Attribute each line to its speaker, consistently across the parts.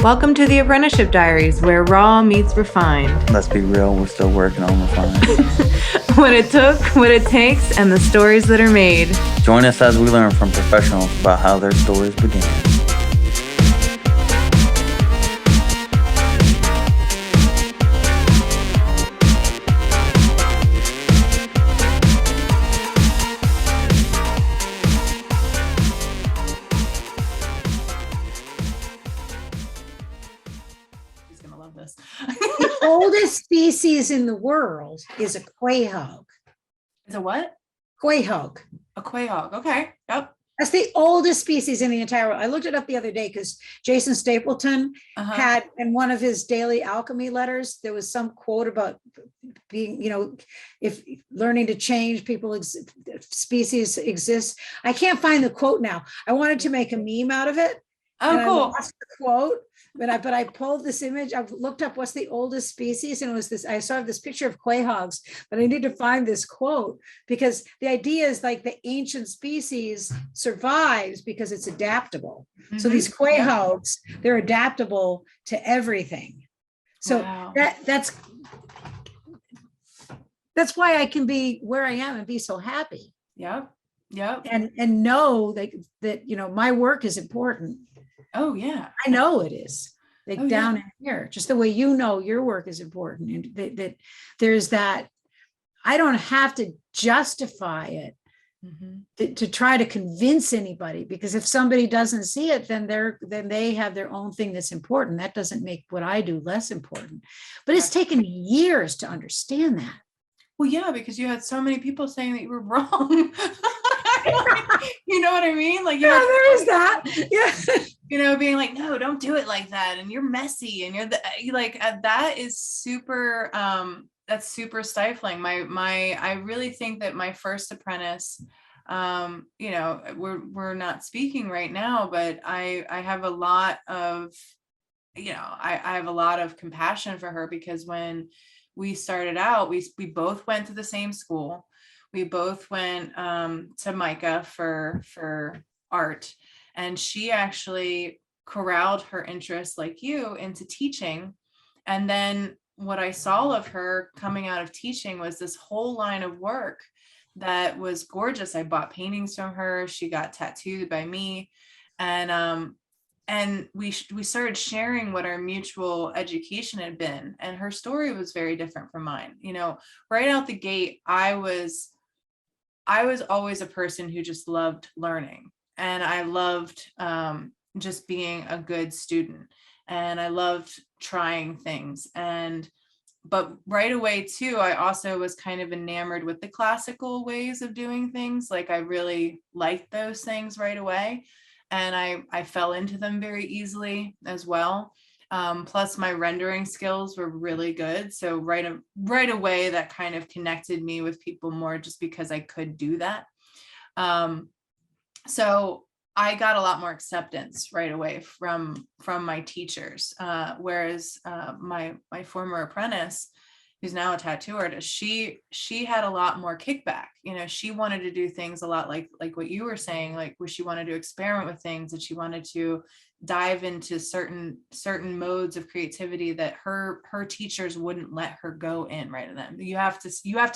Speaker 1: Welcome to the Apprenticeship Diaries, where raw meets refined.
Speaker 2: Let's be real, we're still working on refining.
Speaker 1: What it took, what it takes, and the stories that are made.
Speaker 2: Join us as we learn from professionals about how their stories began.
Speaker 3: The oldest species in the world is a quahog.
Speaker 4: Is a what?
Speaker 3: Quahog.
Speaker 4: A quahog. Okay. Yep.
Speaker 3: That's the oldest species in the entire world. I looked it up the other day because Jason Stapleton had in one of his daily alchemy letters, there was some quote about being, if learning to change, species exist. I can't find the quote now. I wanted to make a meme out of it.
Speaker 4: Oh,
Speaker 3: and
Speaker 4: cool.
Speaker 3: I lost the quote, but I pulled this image. I've looked up what's the oldest species, and it was this. I saw this picture of quahogs, but I need to find this quote because the idea is like the ancient species survives because it's adaptable. So these quahogs, they're adaptable to everything. So that's why I can be where I am and be so happy.
Speaker 4: Yep. Yep.
Speaker 3: And know that my work is important.
Speaker 4: Oh yeah,
Speaker 3: I know it is. Down in here, just the way your work is important, and that there's that. I don't have to justify it to try to convince anybody, because if somebody doesn't see it, then they have their own thing that's important. That doesn't make what I do less important. But it's taken years to understand that.
Speaker 4: Well, yeah, because you had so many people saying that you were wrong. You know what I mean? Like,
Speaker 3: there is that. Yeah.
Speaker 4: Being like, no, don't do it like that, and you're messy, and that is super. That's super stifling. I really think that my first apprentice, we're not speaking right now, but I have a lot of, I have a lot of compassion for her, because when we started out, we both went to the same school. We both went to Micah for art, and she actually corralled her interest, like you, into teaching. And then what I saw of her coming out of teaching was this whole line of work that was gorgeous. I bought paintings from her. She got tattooed by me, and we started sharing what our mutual education had been. And her story was very different from mine. Right out the gate, I was always a person who just loved learning, and I loved just being a good student, and I loved trying things. But right away too, I also was kind of enamored with the classical ways of doing things. Like, I really liked those things right away, and I fell into them very easily as well. Plus my rendering skills were really good. So right away, that kind of connected me with people more, just because I could do that. So I got a lot more acceptance right away from my teachers. Whereas my former apprentice, who's now a tattoo artist, she had a lot more kickback. She wanted to do things a lot like what you were saying, like where she wanted to experiment with things, and she wanted to dive into certain modes of creativity that her teachers wouldn't let her go in right in them. You have to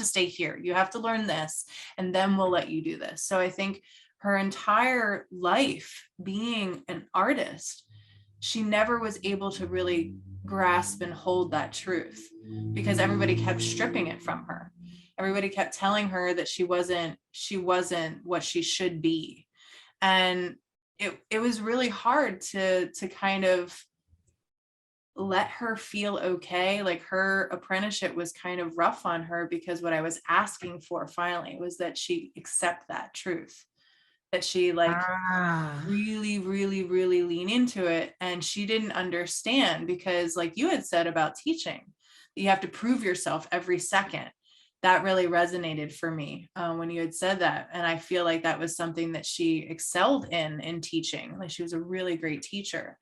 Speaker 4: stay here. You have to learn this, and then we'll let you do this. So I think her entire life being an artist, she never was able to really grasp and hold that truth, because everybody kept stripping it from her. Everybody kept telling her that she wasn't what she should be. And it was really hard to kind of let her feel okay. Like, her apprenticeship was kind of rough on her, because what I was asking for finally was that she accept that truth, that she really, really, really lean into it. And she didn't understand, because like you had said about teaching, you have to prove yourself every second. That really resonated for me when you had said that. And I feel like that was something that she excelled in teaching. Like, she was a really great teacher.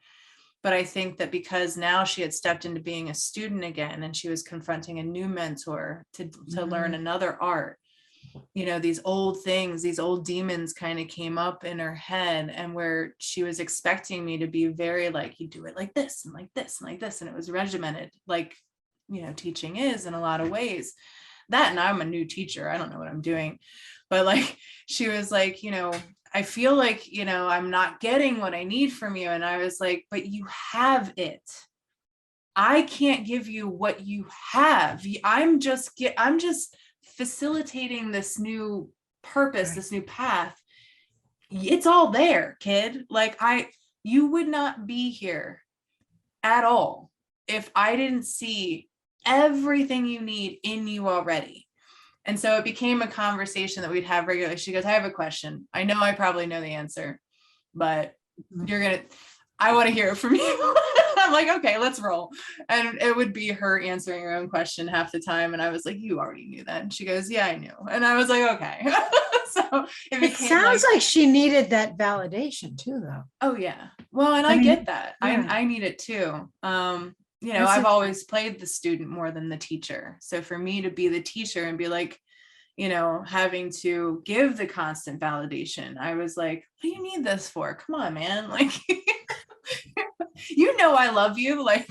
Speaker 4: But I think that because now she had stepped into being a student again, and she was confronting a new mentor to learn another art, you know, these old things, these old demons kind of came up in her head, and where she was expecting me to be very like, you do it like this and like this and like this. And it was regimented, like, you know, teaching is in a lot of ways. That, and I'm a new teacher, I don't know what I'm doing. But like, she was like, you know, I feel like, you know, I'm not getting what I need from you. And I was like, but you have it. I can't give you what you have. I'm just facilitating this new purpose, this new path. It's all there, kid. Like you would not be here at all if I didn't see everything you need in you already. And so it became a conversation that we'd have regularly. She goes, I have a question. I know I probably know the answer, but I want to hear it from you. I'm like, okay, let's roll. And it would be her answering her own question half the time. And I was like, you already knew that. And she goes, yeah, I knew. And I was like, okay. So
Speaker 3: it sounds like she needed that validation too, though.
Speaker 4: Oh yeah. Well, and I mean, get that. Yeah. I need it too. You know, I've always played the student more than the teacher. So for me to be the teacher and be like, you know, having to give the constant validation, I was like, what do you need this for? Come on, man. Like, you know, I love you. Like,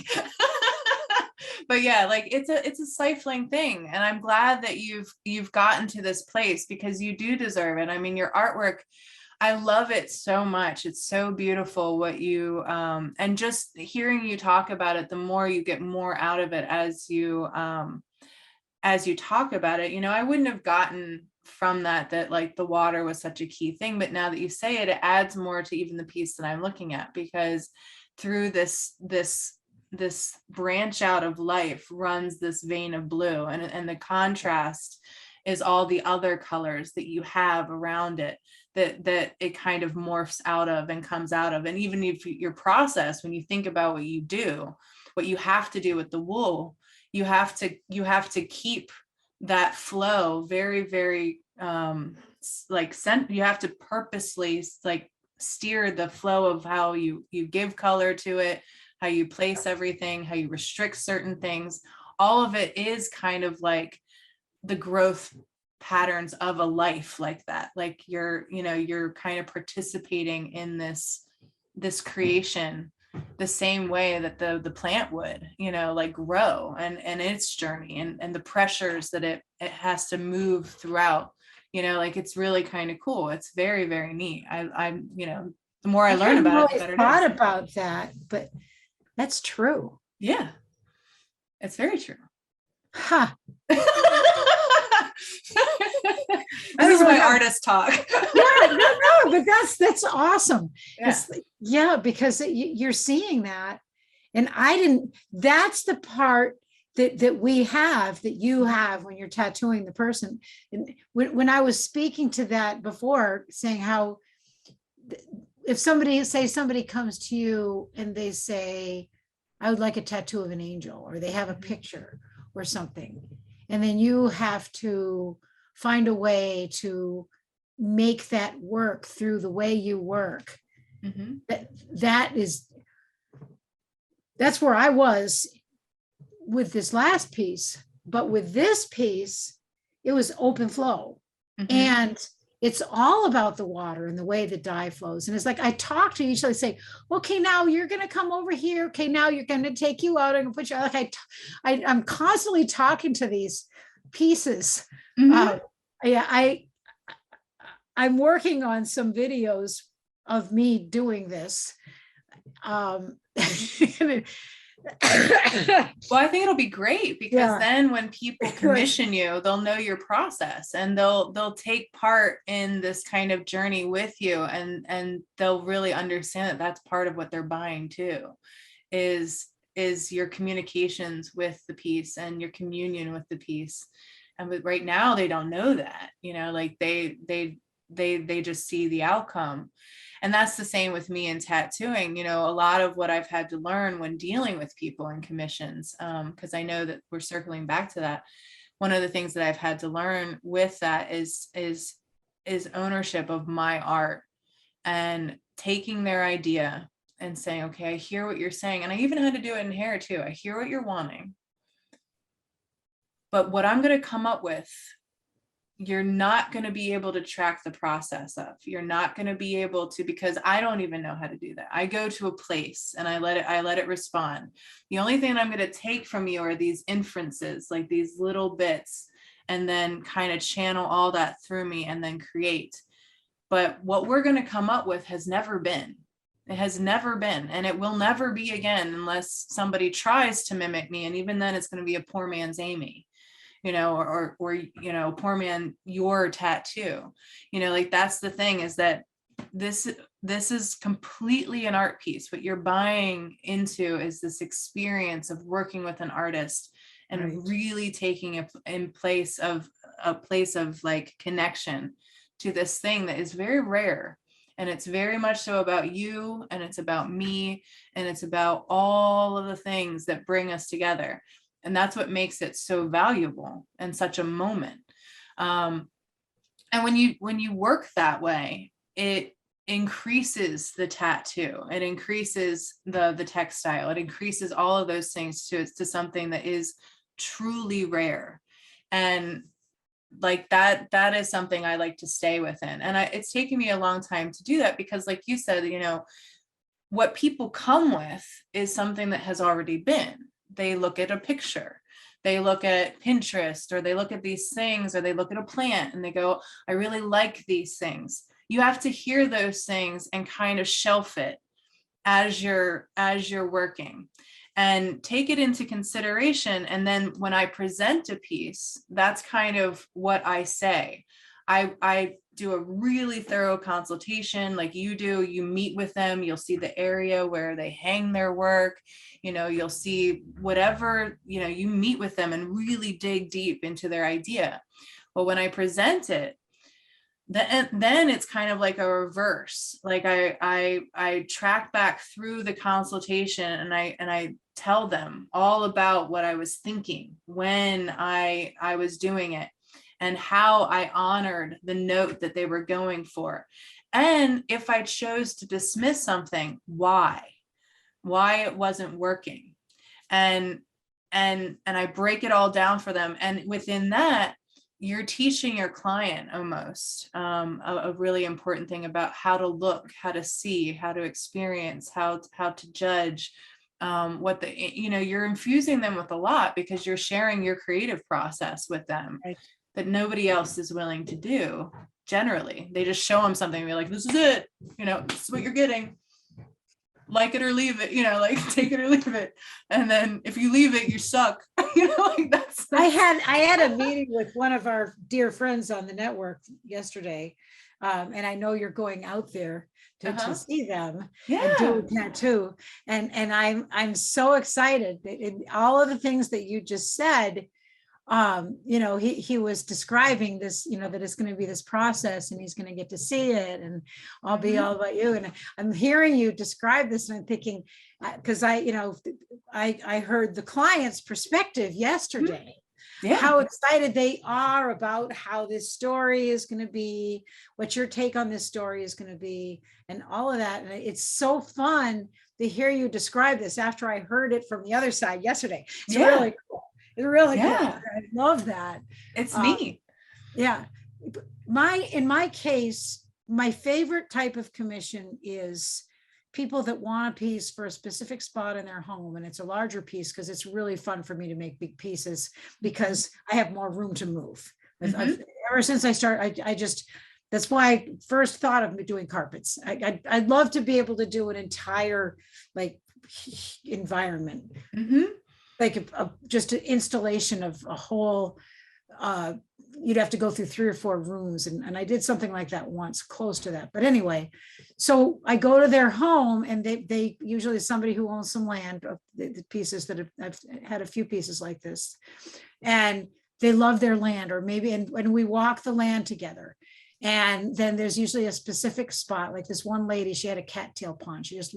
Speaker 4: but yeah, like it's a stifling thing. And I'm glad that you've gotten to this place, because you do deserve it. I mean, your artwork, I love it so much. It's so beautiful what you, and just hearing you talk about it, the more you get more out of it as you talk about it. You know, I wouldn't have gotten from that like the water was such a key thing, but now that you say it, it adds more to even the piece that I'm looking at, because through this branch out of life runs this vein of blue, and the contrast is all the other colors that you have around it, that it kind of morphs out of and comes out of. And even if your process, when you think about what you do, what you have to do with the wool, you have to keep that flow very, very you have to purposely like steer the flow of how you give color to it, how you place everything, how you restrict certain things. All of it is kind of like the growth patterns of a life like that. Like you're kind of participating in this creation the same way that the plant would, you know, like grow and its journey and the pressures that it has to move throughout, you know, like it's really kind of cool. It's very, very neat. I'm, you know, the more I learn about it, the better it is.
Speaker 3: I thought about that, but that's true.
Speaker 4: Yeah, it's very true.
Speaker 3: Huh.
Speaker 4: This is my artist talk.
Speaker 3: no, but that's awesome. Yeah, because you're seeing that, and I didn't. That's the part that we have, that you have when you're tattooing the person. And when I was speaking to that before, saying how if somebody comes to you and they say, I would like a tattoo of an angel, or they have a picture or something, and then you have to find a way to make that work through the way you work. Mm-hmm. That's where I was with this last piece, but with this piece, it was open flow. Mm-hmm. And it's all about the water and the way the dye flows. And it's like, I talk to each other, say, okay, now you're going to come over here. Okay, now you're going to take you out and put you out. Like I'm constantly talking to these pieces. Mm-hmm. I'm working on some videos of me doing this.
Speaker 4: Well, I think it'll be great, because then when people commission you, they'll know your process, and they'll take part in this kind of journey with you, and they'll really understand that that's part of what they're buying too, is your communications with the piece and your communion with the piece. And right now they don't know that, you know, like they just see the outcome. And that's the same with me in tattooing. You know, a lot of what I've had to learn when dealing with people in commissions, because I know that we're circling back to that. One of the things that I've had to learn with that is ownership of my art, and taking their idea and saying, okay, I hear what you're saying. And I even had to do it in hair too. I hear what you're wanting, but what I'm going to come up with you're not going to be able to track the process of, you're not going to be able to, because I don't even know how to do that. I go to a place and I let it respond. The only thing I'm going to take from you are these inferences, like these little bits, and then kind of channel all that through me and then create. But what we're going to come up with has never been. It has never been, and it will never be again unless somebody tries to mimic me. And even then it's going to be a poor man's Amy, or poor man, your tattoo, like that's the thing, is that this is completely an art piece. What you're buying into is this experience of working with an artist and
Speaker 3: Right.
Speaker 4: really taking a place of like connection to this thing that is very rare. And it's very much so about you, and it's about me, and it's about all of the things that bring us together. And that's what makes it so valuable and such a moment. And when you work that way, it increases the tattoo, it increases the textile, it increases all of those things to something that is truly rare. And like that is something I like to stay within. And it's taken me a long time to do that, because like you said, what people come with is something that has already been. They look at a picture, they look at Pinterest, or they look at these things, or they look at a plant and they go, I really like these things. You have to hear those things and kind of shelf it as you're working and take it into consideration. And then when I present a piece, that's kind of what I say. I do a really thorough consultation like you do. You meet with them, you'll see the area where they hang their work, you'll see whatever, you meet with them and really dig deep into their idea. But when I present it, then it's kind of like a reverse. Like I track back through the consultation, and I tell them all about what I was thinking when I was doing it, and how I honored the note that they were going for. And if I chose to dismiss something, why it wasn't working. And I break it all down for them. And within that, you're teaching your client almost a really important thing about how to look, how to see, how to experience, how to judge, you're infusing them with a lot, because you're sharing your creative process with them.
Speaker 3: Right.
Speaker 4: That nobody else is willing to do. Generally, they just show them something and be like, this is it, this is what you're getting. Like it or leave it, like take it or leave it. And then if you leave it, you suck. Like that's
Speaker 3: I had a meeting with one of our dear friends on the network yesterday. And I know you're going out there to see them and do a tattoo. And I'm so excited that in all of the things that you just said, he was describing this, that it's going to be this process and he's going to get to see it, and I'll be all about you. And I'm hearing you describe this and I'm thinking, because I heard the client's perspective yesterday, how excited they are about how this story is going to be, what your take on this story is going to be, and all of that. And it's so fun to hear you describe this after I heard it from the other side yesterday. It's really cool. It's really good. I love that.
Speaker 4: It's neat.
Speaker 3: Yeah. In my case, my favorite type of commission is people that want a piece for a specific spot in their home. And it's a larger piece because it's really fun for me to make big pieces because I have more room to move. Ever since I started, that's why I first thought of doing carpets. I'd love to be able to do an entire environment. Like just an installation of a whole, you'd have to go through 3 or 4 rooms. And I did something like that once, close to that. But anyway, so I go to their home, and they usually somebody who owns some land, the pieces that I've had a few pieces like this, and they love their land, or maybe, and we walk the land together. And then there's usually a specific spot, like this one lady, she had a cattail pond. She used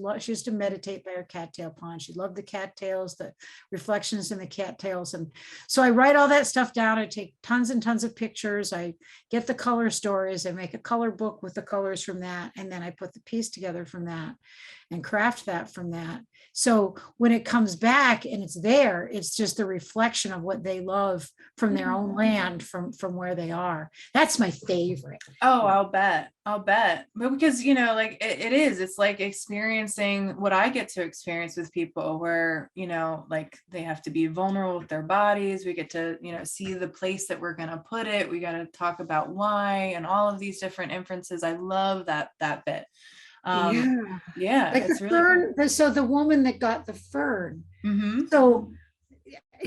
Speaker 3: to meditate by her cattail pond. She loved the cattails, the reflections in the cattails. And so I write all that stuff down. I take tons and tons of pictures. I get the color stories. I make a color book with the colors from that. And then I put the piece together from that and craft that from that. So when it comes back and it's there, it's just a reflection of what they love from their own land, from where they are. That's my favorite.
Speaker 4: Oh, I'll bet. But because, like it's like experiencing what I get to experience with people where, like they have to be vulnerable with their bodies. We get to, see the place that we're going to put it. We got to talk about why and all of these different inferences. I love that bit. Yeah,
Speaker 3: Like
Speaker 4: it's
Speaker 3: the
Speaker 4: really
Speaker 3: fern, so the woman that got the fern,
Speaker 4: cool.
Speaker 3: so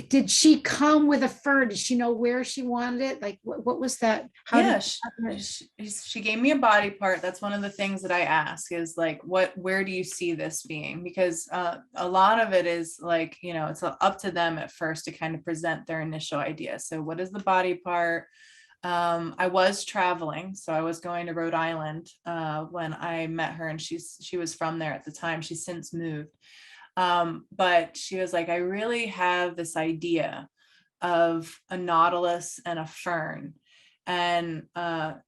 Speaker 3: did she come with a fern? Did she know where she wanted it? Like what was that?
Speaker 4: Yeah, she gave me a body part. That's one of the things that I ask is like, where do you see this being? Because a lot of it is like, it's up to them at first to kind of present their initial idea. So what is the body part? I was traveling, so I was going to Rhode Island when I met her, and she was from there at the time. She's since moved. But she was like, I really have this idea of a nautilus and a fern. And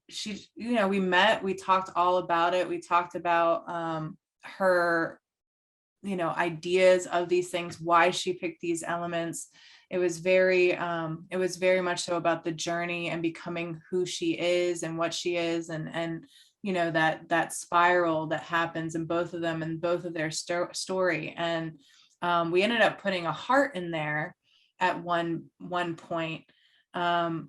Speaker 4: she, we met, we talked all about it. We talked about her, ideas of these things, why she picked these elements. It was very much so about the journey and becoming who she is and what she is, and that spiral that happens in both of them and both of their story. And we ended up putting a heart in there at one point. And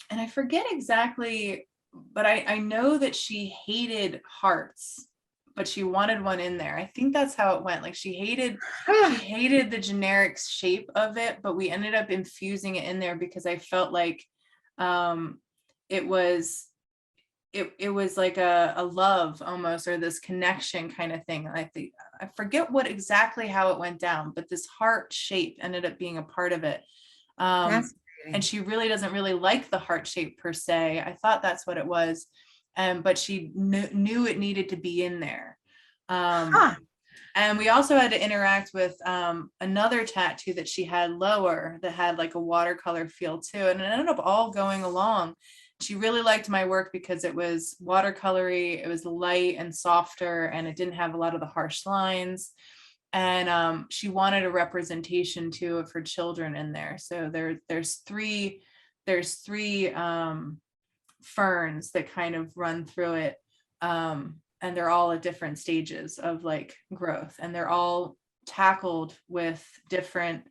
Speaker 4: I forget exactly, but I know that she hated hearts, but she wanted one in there. I think that's how it went. Like she hated the generic shape of it, but we ended up infusing it in there because I felt like it was like a love almost, or this connection kind of thing. I forget exactly how it went down, but this heart shape ended up being a part of it. And she really doesn't really like the heart shape per se. I thought that's what it was. But she knew it needed to be in there. And we also had to interact with another tattoo that she had lower that had like a watercolor feel too. And it ended up all going along. She really liked my work because it was watercolory, it was light and softer, and it didn't have a lot of the harsh lines. And she wanted a representation too of her children in there. So there's three ferns that kind of run through it, and they're all at different stages of like growth, and they're all tackled with different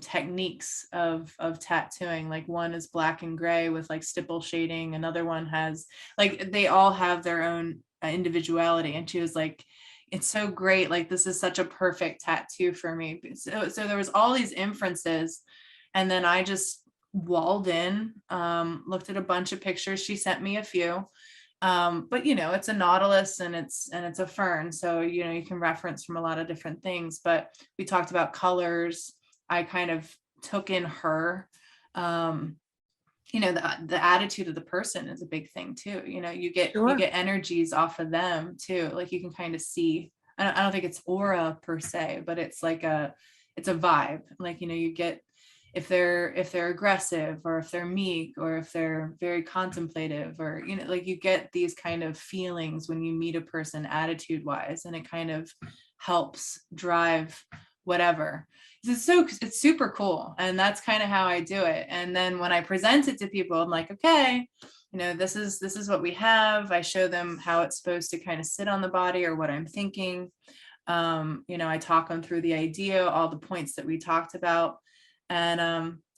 Speaker 4: techniques of tattooing. Like one is black and gray with like stipple shading, another one has like, they all have their own individuality. And she was like, it's so great, like this is such a perfect tattoo for me. So there was all these inferences, and then I just walled in, looked at a bunch of pictures. She sent me a few, but it's a nautilus and it's a fern, so you can reference from a lot of different things. But we talked about colors. I kind of took in her, the attitude of the person is a big thing too. You get energies off of them too. Like you can kind of see, I don't think it's aura per se, but it's like it's a vibe. Like, you get, if they're aggressive, or if they're meek, or if they're very contemplative, or, like you get these kind of feelings when you meet a person attitude wise, and it kind of helps drive whatever. It's super cool. And that's kind of how I do it. And then when I present it to people, I'm like, okay, this is what we have. I show them how it's supposed to kind of sit on the body, or what I'm thinking. I talk them through the idea, all the points that we talked about. And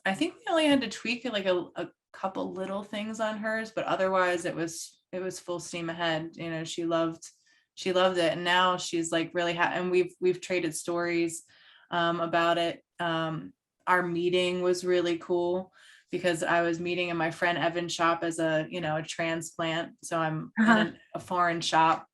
Speaker 4: I think we only had to tweak it like a couple little things on hers, but otherwise it was full steam ahead. She loved it. And now she's like really happy. And we've traded stories about it. Our meeting was really cool because I was meeting in my friend Evan's shop as a transplant. So I'm in a foreign shop,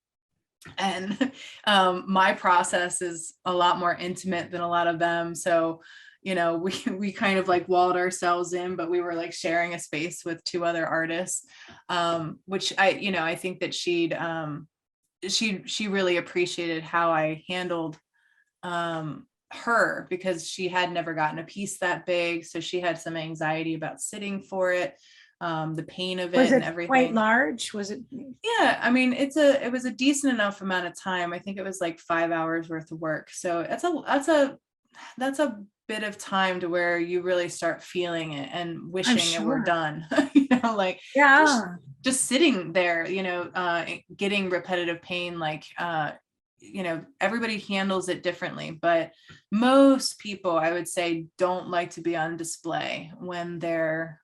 Speaker 4: and my process is a lot more intimate than a lot of them. So we kind of like walled ourselves in, but we were like sharing a space with two other artists, which I think that she really appreciated how I handled her, because she had never gotten a piece that big. So she had some anxiety about sitting for it, the pain of it and everything.
Speaker 3: Quite large? Was it?
Speaker 4: Yeah, I mean, it was a decent enough amount of time. I think it was like 5 hours worth of work. So that's a bit of time to where you really start feeling it and wishing it were done. Like just sitting there, getting repetitive pain, like everybody handles it differently, but most people, I would say, don't like to be on display when they're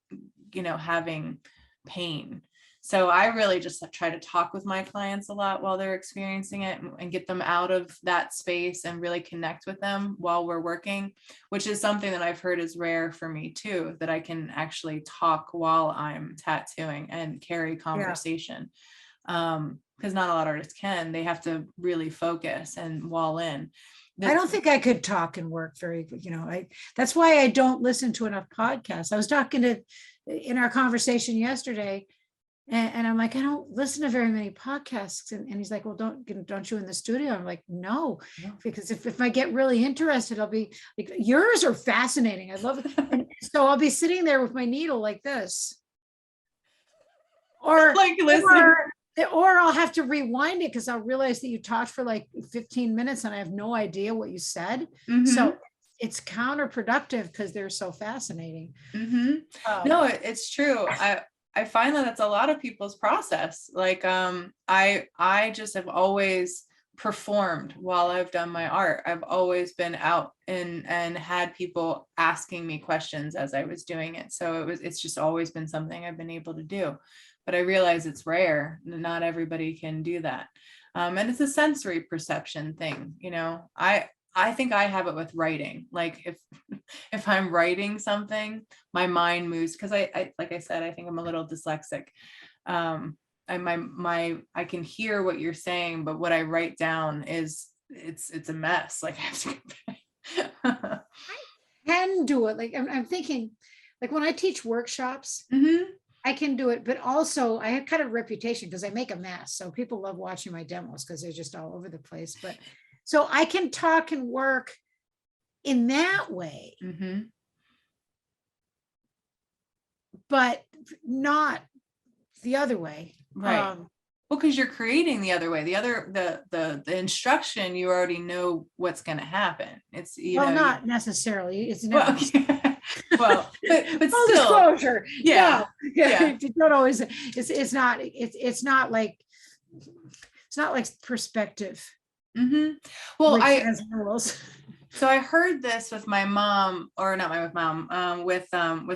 Speaker 4: having pain. So I really just try to talk with my clients a lot while they're experiencing it, and get them out of that space and really connect with them while we're working, which is something that I've heard is rare for me too, that I can actually talk while I'm tattooing and carry conversation. Because not a lot of artists can. They have to really focus and wall in.
Speaker 3: I don't think I could talk and work very, that's why I don't listen to enough podcasts. I was talking in our conversation yesterday, and I'm like, I don't listen to very many podcasts. And he's like, well, don't you in the studio? I'm like, no, because if I get really interested, I'll be like, yours are fascinating. I love it. And so I'll be sitting there with my needle like this. Or
Speaker 4: like listening.
Speaker 3: Or I'll have to rewind it because I'll realize that you talked for like 15 minutes and I have no idea what you said. Mm-hmm. So it's counterproductive because they're so fascinating.
Speaker 4: Mm-hmm. No, it's true. I find that that's a lot of people's process. Like, I just have always performed while I've done my art. I've always been out and had people asking me questions as I was doing it. So it's just always been something I've been able to do. But I realize it's rare. Not everybody can do that. And it's a sensory perception thing. I think I have it with writing. Like if I'm writing something, my mind moves, because I like I said, I think I'm a little dyslexic. And I can hear what you're saying, but what I write down it's a mess. Like I have to go back.
Speaker 3: I can do it. Like I'm thinking, like when I teach workshops, I can do it, but also I have kind of a reputation because I make a mess. So people love watching my demos because they're just all over the place. But so I can talk and work in that way, but not the other way.
Speaker 4: Right. Well, because you're creating the other way. The instruction, you already know what's going to happen. It's
Speaker 3: not necessarily. It's
Speaker 4: never. Well, but
Speaker 3: full
Speaker 4: still,
Speaker 3: disclosure.
Speaker 4: Yeah.
Speaker 3: You don't always. It's not like perspective.
Speaker 4: Well, so I heard this with my mom, or not my mom, with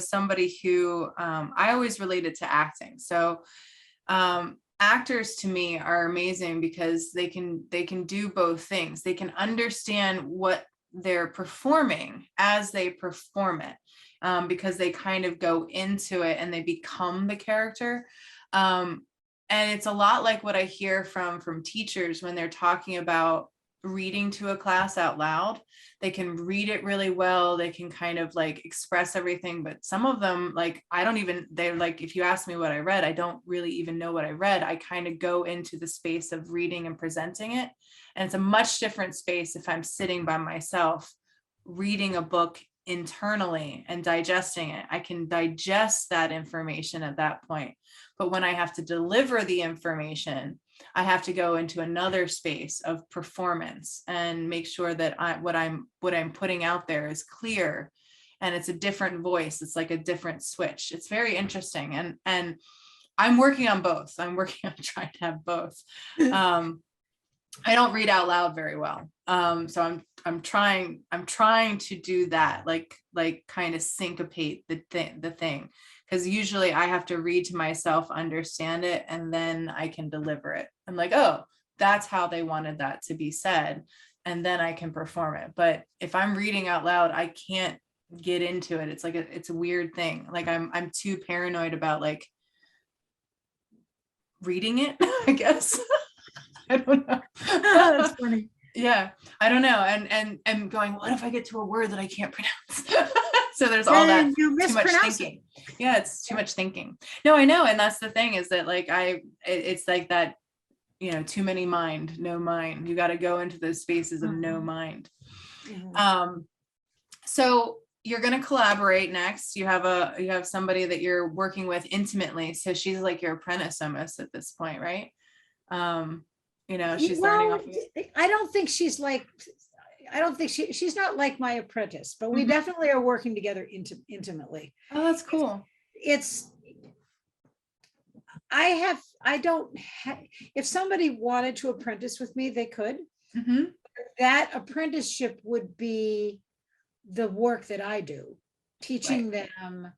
Speaker 4: somebody who I always related to acting. So actors to me are amazing because they can do both things. They can understand what they're performing as they perform it, because they kind of go into it and they become the character. And it's a lot like what I hear from teachers when they're talking about reading to a class out loud. They can read it really well. They can kind of like express everything, but some of them, like, they're like, if you ask me what I read, I don't really even know what I read. I kind of go into the space of reading and presenting it. And it's a much different space if I'm sitting by myself, reading a book internally and digesting it. I can digest that information at that point. But when I have to deliver the information, I have to go into another space of performance and make sure that what I'm putting out there is clear, and it's a different voice. It's like a different switch. It's very interesting. And I'm working on both. I'm working on trying to have both. I don't read out loud very well. So I'm trying to do that, like kind of syncopate the thing. Because usually I have to read to myself, understand it, and then I can deliver it. I'm like, oh, that's how they wanted that to be said. And then I can perform it. But if I'm reading out loud, I can't get into it. It's like it's a weird thing. Like I'm too paranoid about like reading it, I guess. I don't know.
Speaker 3: That's funny.
Speaker 4: Yeah, I don't know. And going, what if I get to a word that I can't pronounce? words. So there's all that
Speaker 3: you
Speaker 4: too much
Speaker 3: mispronounce
Speaker 4: thinking. Yeah, it's too much thinking. No, I know. And that's the thing, is that like it's like that, you know, too many mind, no mind. You got to go into those spaces of no mind. So you're going to collaborate next. You have somebody that you're working with intimately. So she's like your apprentice almost at this point, right? You know, she's learning off of you.
Speaker 3: I don't think she's like, she's not like my apprentice, but we definitely are working together intimately.
Speaker 4: Oh, that's cool.
Speaker 3: If somebody wanted to apprentice with me, they could.
Speaker 4: Mm-hmm.
Speaker 3: That apprenticeship would be the work that I do, teaching them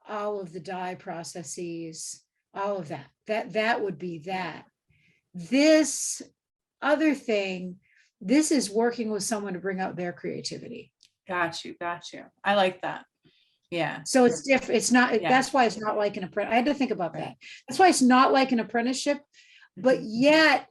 Speaker 3: all of the dye processes, all of that. That would be that. This other thing, this is working with someone to bring out their creativity.
Speaker 4: Got you. I like that. Yeah.
Speaker 3: So it's different. It's not, that's why it's not like an apprentice. I had to think about that. That's why it's not like an apprenticeship, but yet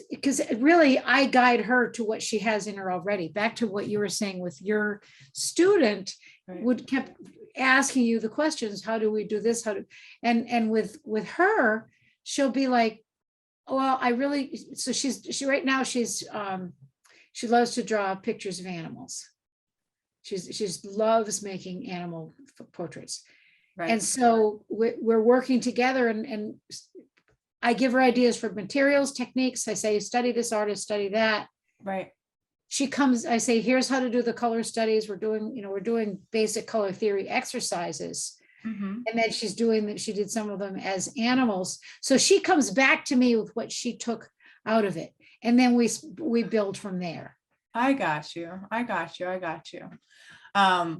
Speaker 3: because really I guide her to what she has in her already. Back to what you were saying with your student, would kept asking you the questions. How do we do this? And with her, she'll be like, well, she right now, she loves to draw pictures of animals. She's loves making animal portraits. Right. And so we're working together, and I give her ideas for materials, techniques. I say, study this artist, study that. Right. She comes, I say, here's how to do the color studies. We're doing basic color theory exercises. And then she did some of them as animals. So she comes back to me with what she took out of it. And then we build from there.
Speaker 4: I got you.
Speaker 3: But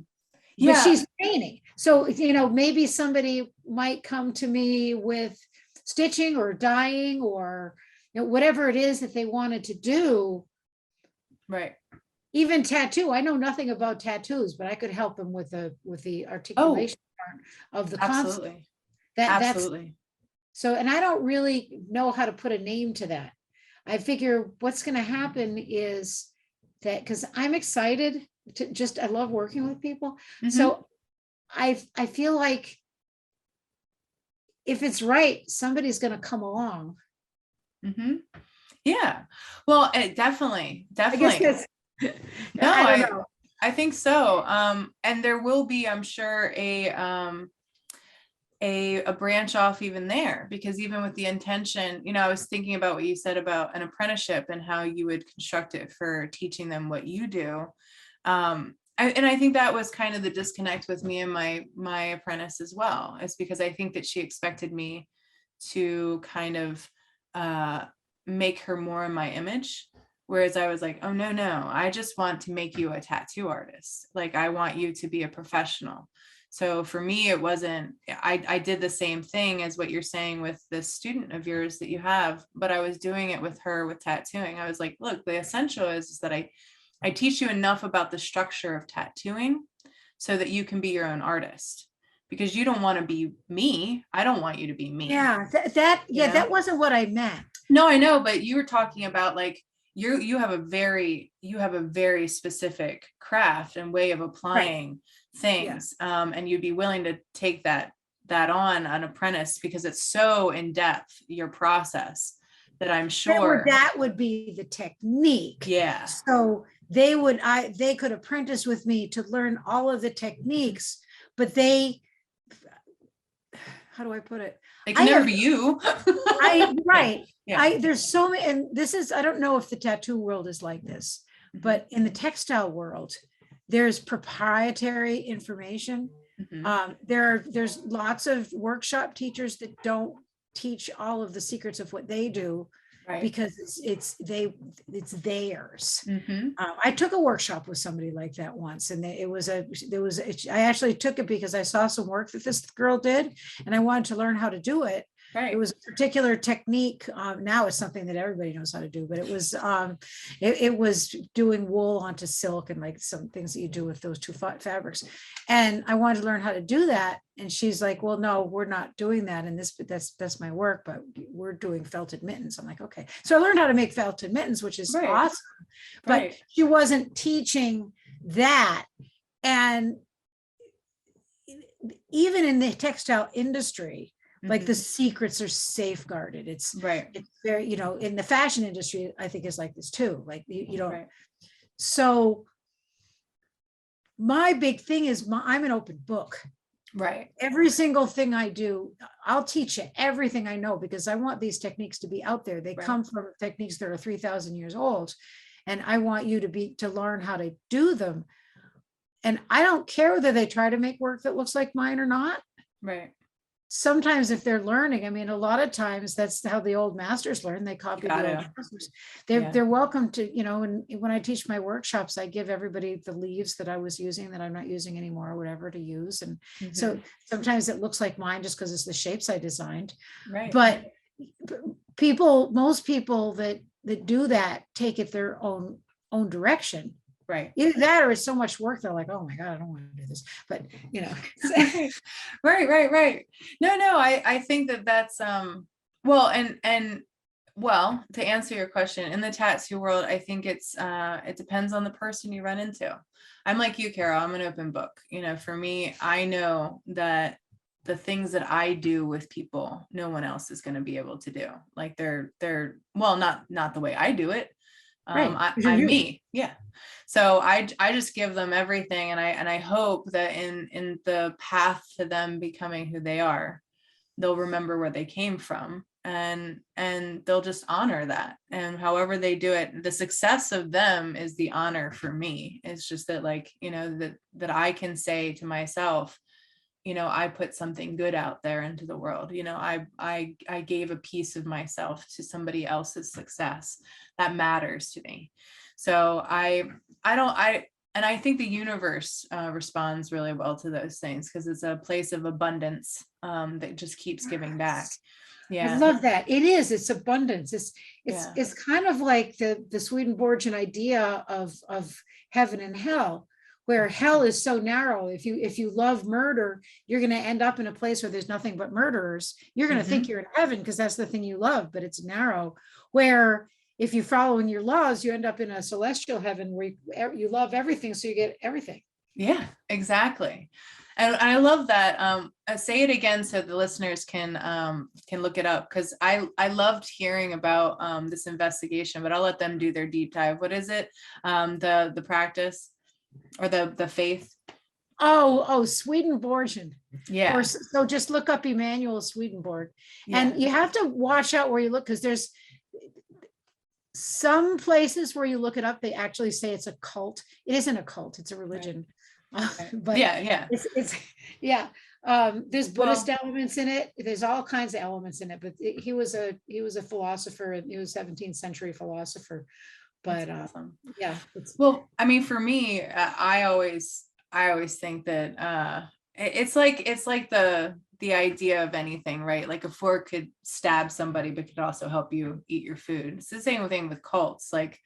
Speaker 3: she's training. So, maybe somebody might come to me with stitching or dyeing or whatever it is that they wanted to do. Right. Even tattoo. I know nothing about tattoos, but I could help them with the articulation part of the concept. Absolutely. So, and I don't really know how to put a name to that. I figure what's going to happen is that, because I'm excited I love working with people. So I feel like if it's right, somebody's going to come along.
Speaker 4: Yeah. Well, definitely. No, I think so. And there will be, I'm sure, a branch off even there, because even with the intention, I was thinking about what you said about an apprenticeship and how you would construct it for teaching them what you do. And I think that was kind of the disconnect with me and my apprentice as well. It's because I think that she expected me to kind of make her more in my image. Whereas I was like, oh, no, I just want to make you a tattoo artist. Like, I want you to be a professional. So for me, it wasn't, I did the same thing as what you're saying with this student of yours that you have, but I was doing it with her with tattooing. I was like, look, the essential is that I teach you enough about the structure of tattooing so that you can be your own artist, because you don't want to be me. I don't want you to be me.
Speaker 3: Yeah, that wasn't what I meant.
Speaker 4: No, I know, but you were talking about like, you have a very specific craft and way of applying things. And you'd be willing to take that on an apprentice, because it's so in depth, your process, that I'm sure
Speaker 3: that would be the technique.
Speaker 4: Yeah.
Speaker 3: So they could apprentice with me to learn all of the techniques, but how do I put it?
Speaker 4: They can never be you.
Speaker 3: Right. Yeah. There's so many, and this is, I don't know if the tattoo world is like this, but in the textile world, there's proprietary information. There's lots of workshop teachers that don't teach all of the secrets of what they do, because it's theirs. I took a workshop with somebody like that once, and I actually took it because I saw some work that this girl did, and I wanted to learn how to do it. It was a particular technique. Now it's something that everybody knows how to do, but it was doing wool onto silk and like some things that you do with those two fabrics. And I wanted to learn how to do that. And she's like, well, no, we're not doing that. And that's my work, but we're doing felted mittens. I'm like, okay. So I learned how to make felted mittens, which is awesome. But she wasn't teaching that. And even in the textile industry, like the secrets are safeguarded. It's very, you know, in the fashion industry, I think is like this too. Like you don't. So my big thing is I'm an open book.
Speaker 4: Right.
Speaker 3: Every single thing I do, I'll teach you everything I know, because I want these techniques to be out there. They come from techniques that are 3,000 years old, and I want you to learn how to do them. And I don't care whether they try to make work that looks like mine or not.
Speaker 4: Right.
Speaker 3: Sometimes if they're learning, I mean, a lot of times that's how the old masters learn. They copy the old masters. They're welcome to, you know, and when I teach my workshops, I give everybody the leaves that I was using that I'm not using anymore or whatever to use. And so sometimes it looks like mine just because it's the shapes I designed. Right. But most people that do that take it their own direction. Right. Either that or it's so much work. They're like, oh my God, I don't want to do this. But, you know.
Speaker 4: Right. No, I think that's, well, and well, to answer your question, in the tattoo world, I think it depends on the person you run into. I'm like you, Carol, I'm an open book. You know, for me, I know that the things that I do with people, no one else is going to be able to do. Like they're, well, not the way I do it. I'm me. Yeah. So I just give them everything. And I hope that in the path to them becoming who they are, they'll remember where they came from, and they'll just honor that. And however they do it, the success of them is the honor for me. It's just that, like, you know, that I can say to myself, you know, I put something good out there into the world. You know, I gave a piece of myself to somebody else's success. That matters to me. So I think the universe responds really well to those things, because it's a place of abundance that just keeps giving back. Yeah,
Speaker 3: I love that. It's abundance. It's kind of like the Swedenborgian idea of heaven and hell, where hell is so narrow. If you love murder, you're going to end up in a place where there's nothing but murderers. You're going to think you're in heaven because that's the thing you love, but it's narrow. Where if you follow in your laws, you end up in a celestial heaven where you love everything, so you get everything.
Speaker 4: Yeah, exactly. And I love that. Say it again so the listeners can look it up, because I loved hearing about this investigation, but I'll let them do their deep dive. What is it? The practice or the faith?
Speaker 3: Oh, Swedenborgian.
Speaker 4: Yeah.
Speaker 3: So just look up Emanuel Swedenborg, and you have to watch out where you look, because there's some places where you look it up, they actually say it's a cult. It isn't a cult, it's a religion. Right. But it's there's Buddhist elements in it. There's all kinds of elements in it, but he was a philosopher, and he was 17th century philosopher. But awesome.
Speaker 4: Well, I mean, for me, I always think that it's like the idea of anything, right? Like a fork could stab somebody, but could also help you eat your food. It's the same thing with cults, like,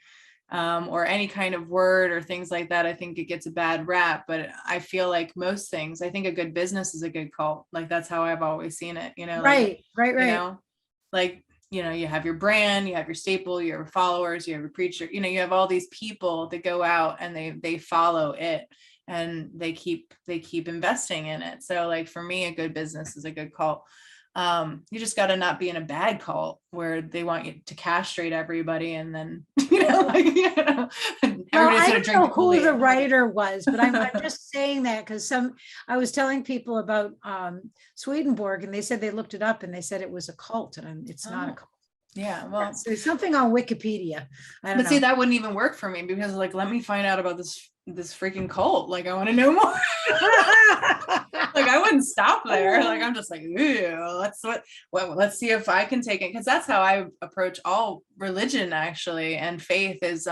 Speaker 4: or any kind of word or things like that. I think it gets a bad rap, but I feel like most things, I think a good business is a good cult. Like that's how I've always seen it, you know?
Speaker 3: Right.
Speaker 4: You know, like, you know, you have your brand, you have your staple, you have your followers, you have your preacher, you know, you have all these people that go out and they follow it. And they keep investing in it. So like for me, a good business is a good cult. You just got to not be in a bad cult where they want you to castrate everybody, and then everybody's
Speaker 3: I don't know who the writer was, but I'm just saying that because I was telling people about Swedenborg, and they said they looked it up and they said it was a cult, and it's not a cult.
Speaker 4: Yeah, well,
Speaker 3: there's something on Wikipedia. I don't know.
Speaker 4: See, that wouldn't even work for me, because like, let me find out about this freaking cult. Like, I want to know more. Like, I wouldn't stop there. Like, I'm just like, let's see if I can take it, because that's how I approach all religion, actually, and faith is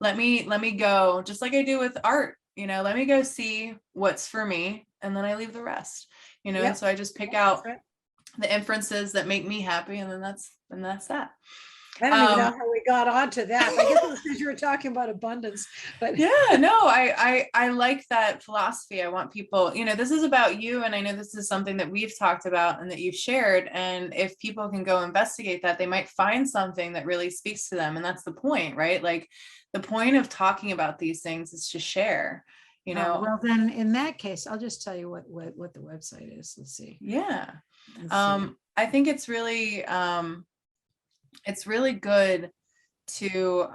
Speaker 4: let me go, just like I do with art. You know, let me go see what's for me, and then I leave the rest. You know, so I just pick out the inferences that make me happy, and then that's that.
Speaker 3: I don't even know how we got onto that. I guess it was because you were talking about abundance, but
Speaker 4: yeah, no, I like that philosophy. I want people, this is about you. And I know this is something that we've talked about and that you've shared. And if people can go investigate that, they might find something that really speaks to them. And that's the point, right? Like the point of talking about these things is to share,
Speaker 3: well, then in that case, I'll just tell you what the website is. Let's see.
Speaker 4: Yeah.
Speaker 3: Let's see.
Speaker 4: I think it's really good to,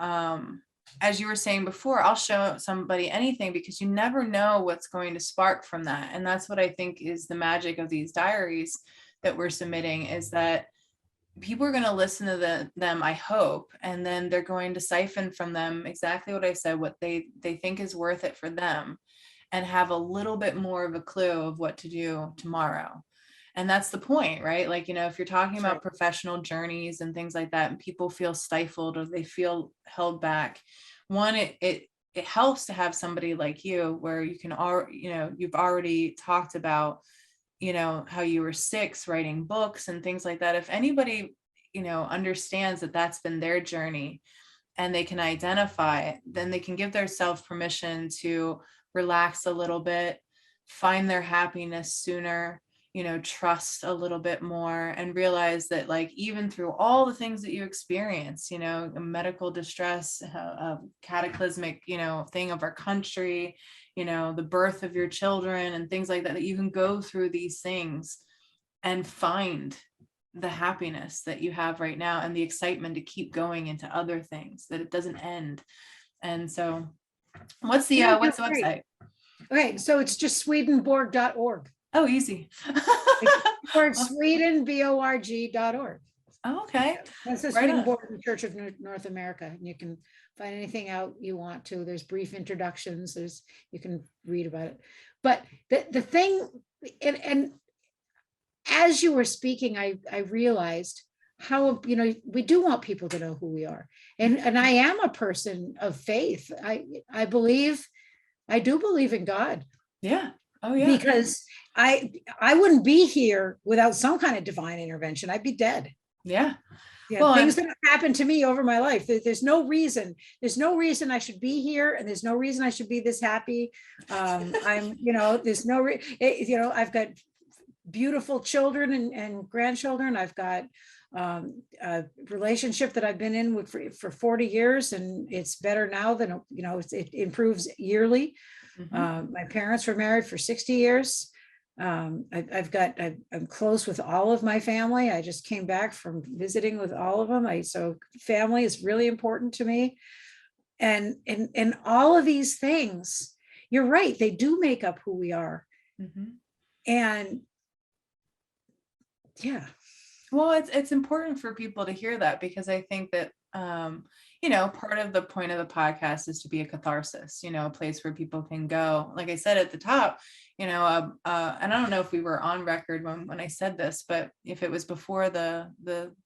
Speaker 4: as you were saying before, I'll show somebody anything because you never know what's going to spark from that. And that's what I think is the magic of these diaries that we're submitting, is that people are going to listen to them, I hope, and then they're going to siphon from them exactly what I said, what they think is worth it for them, and have a little bit more of a clue of what to do tomorrow. And that's the point, right? Like, if you're talking about professional journeys and things like that, and people feel stifled or they feel held back, one, it helps to have somebody like you where you can, you've already talked about, how you were 6 writing books and things like that. If anybody, understands that that's been their journey and they can identify it, then they can give themselves permission to relax a little bit, find their happiness sooner, trust a little bit more, and realize that, like, even through all the things that you experience, medical distress, a cataclysmic, thing of our country, the birth of your children and things like that, that you can go through these things and find the happiness that you have right now and the excitement to keep going into other things, that it doesn't end. And so what's the website?
Speaker 3: Okay, so it's just swedenborg.org.
Speaker 4: Oh, easy.
Speaker 3: Or swedenborg.org.
Speaker 4: Oh, okay.
Speaker 3: That's the Swedenborg Church of North America. And you can find anything out you want to. There's brief introductions. You can read about it. But the thing, and as you were speaking, I realized how, we do want people to know who we are. And I am a person of faith. I do believe in God.
Speaker 4: Yeah. Oh, yeah.
Speaker 3: Because I wouldn't be here without some kind of divine intervention. I'd be dead.
Speaker 4: Yeah.
Speaker 3: Yeah. Well, things that have happened to me over my life. There's no reason I should be here, and there's no reason I should be this happy. There's no, I've got beautiful children and grandchildren. I've got a relationship that I've been in with for 40 years, and it's better now than, it improves yearly. Mm-hmm. My parents were married for 60 years. I'm close with all of my family. I just came back from visiting with all of them. So family is really important to me. And all of these things, you're right, they do make up who we are. Mm-hmm. And yeah.
Speaker 4: Well, it's important for people to hear that, because I think that, part of the point of the podcast is to be a catharsis, a place where people can go. Like I said at the top, and I don't know if we were on record when I said this, but if it was before the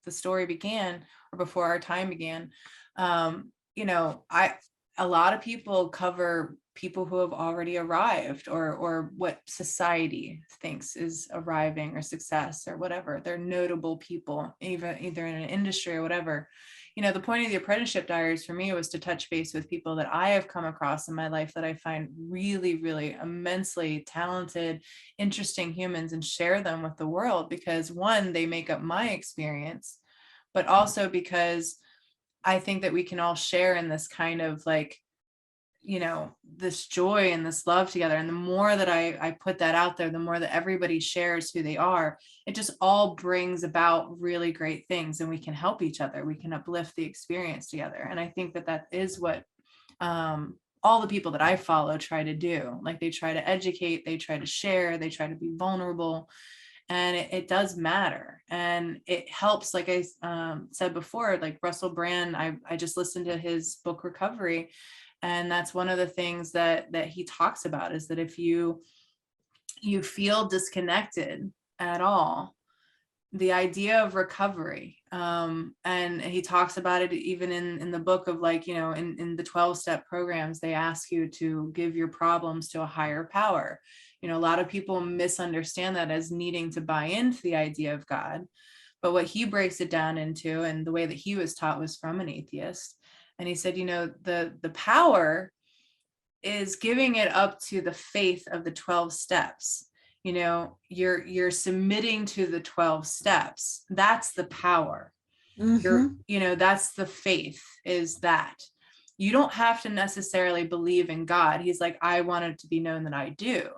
Speaker 4: story began or before our time began, a lot of people cover people who have already arrived, or what society thinks is arriving or success or whatever. They're notable people, either in an industry or whatever. The point of the apprenticeship diaries for me was to touch base with people that I have come across in my life that I find really, really immensely talented, interesting humans, and share them with the world, because one, they make up my experience, but also because I think that we can all share in this kind of like, this joy and this love together. And the more that I put that out there, the more that everybody shares who they are, it just all brings about really great things, and we can help each other. We can uplift the experience together. And I think that is what all the people that I follow try to do. Like, they try to educate, they try to share, they try to be vulnerable. And it does matter. And it helps, like I said before, like Russell Brand, I just listened to his book Recovery. And that's one of the things that he talks about, is that if you feel disconnected at all, the idea of recovery, and he talks about it even in the book of, like, in the 12-step programs, they ask you to give your problems to a higher power. A lot of people misunderstand that as needing to buy into the idea of God. But what he breaks it down into, and the way that he was taught, was from an atheist. And he said, the power is giving it up to the faith of the 12 steps. You're submitting to the 12 steps. That's the power. That's the faith, is that you don't have to necessarily believe in God. He's like, I want it to be known that I do.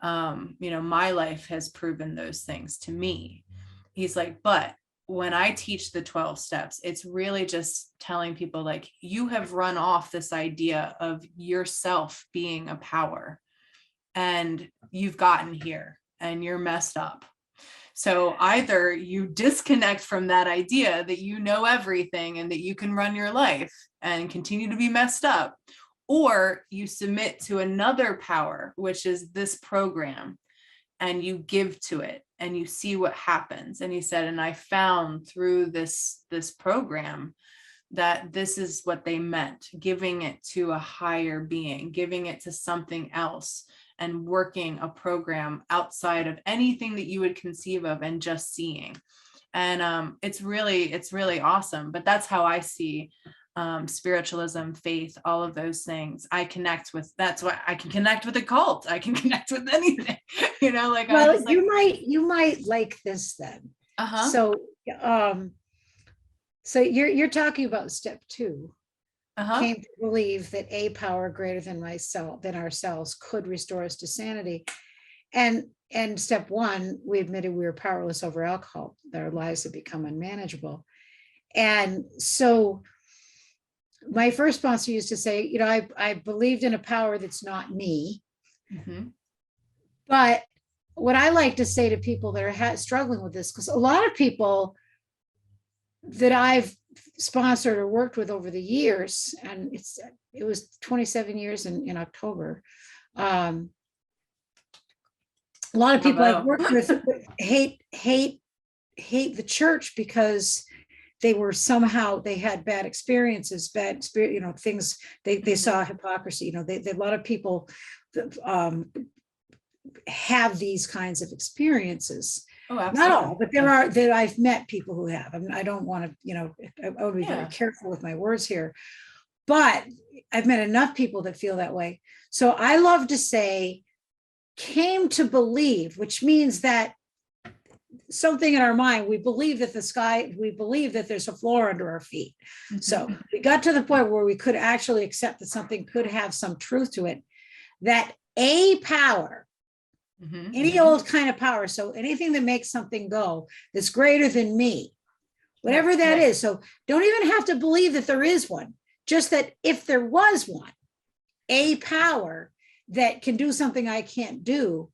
Speaker 4: My life has proven those things to me. He's like, but when I teach the 12 steps, it's really just telling people, like, you have run off this idea of yourself being a power, and you've gotten here and you're messed up. So either you disconnect from that idea that you know everything and that you can run your life and continue to be messed up, or you submit to another power, which is this program, and you give to it and you see what happens. And he said, and I found through this program that this is what they meant, giving it to a higher being, giving it to something else, and working a program outside of anything that you would conceive of, and just seeing. And it's really awesome. But that's how I see spiritualism, faith, all of those things. That's why I can connect with a cult. I can connect with anything,
Speaker 3: Well, you might like this then. So you're talking about step 2. Came to believe that a power greater than ourselves could restore us to sanity. And step 1, we admitted we were powerless over alcohol. Our lives had become unmanageable. And so my first sponsor used to say, I believed in a power that's not me. But what I like to say to people that are struggling with this, because a lot of people that I've sponsored or worked with over the years, and it was 27 years in October. A lot of people I've worked with hate the church because they had bad experiences, things, they saw hypocrisy. A lot of people have these kinds of experiences.
Speaker 4: Oh, absolutely.
Speaker 3: Not all, but that I've met people who have. I don't want to, I want to be very careful with my words here, but I've met enough people that feel that way. So I love to say came to believe, which means that something in our mind, we believe that there's a floor under our feet. So we got to the point where we could actually accept that something could have some truth to it, that a power, any old kind of power, so anything that makes something go that's greater than me, whatever that is. So don't even have to believe that there is one, just that if there was one, a power that can do something I can't do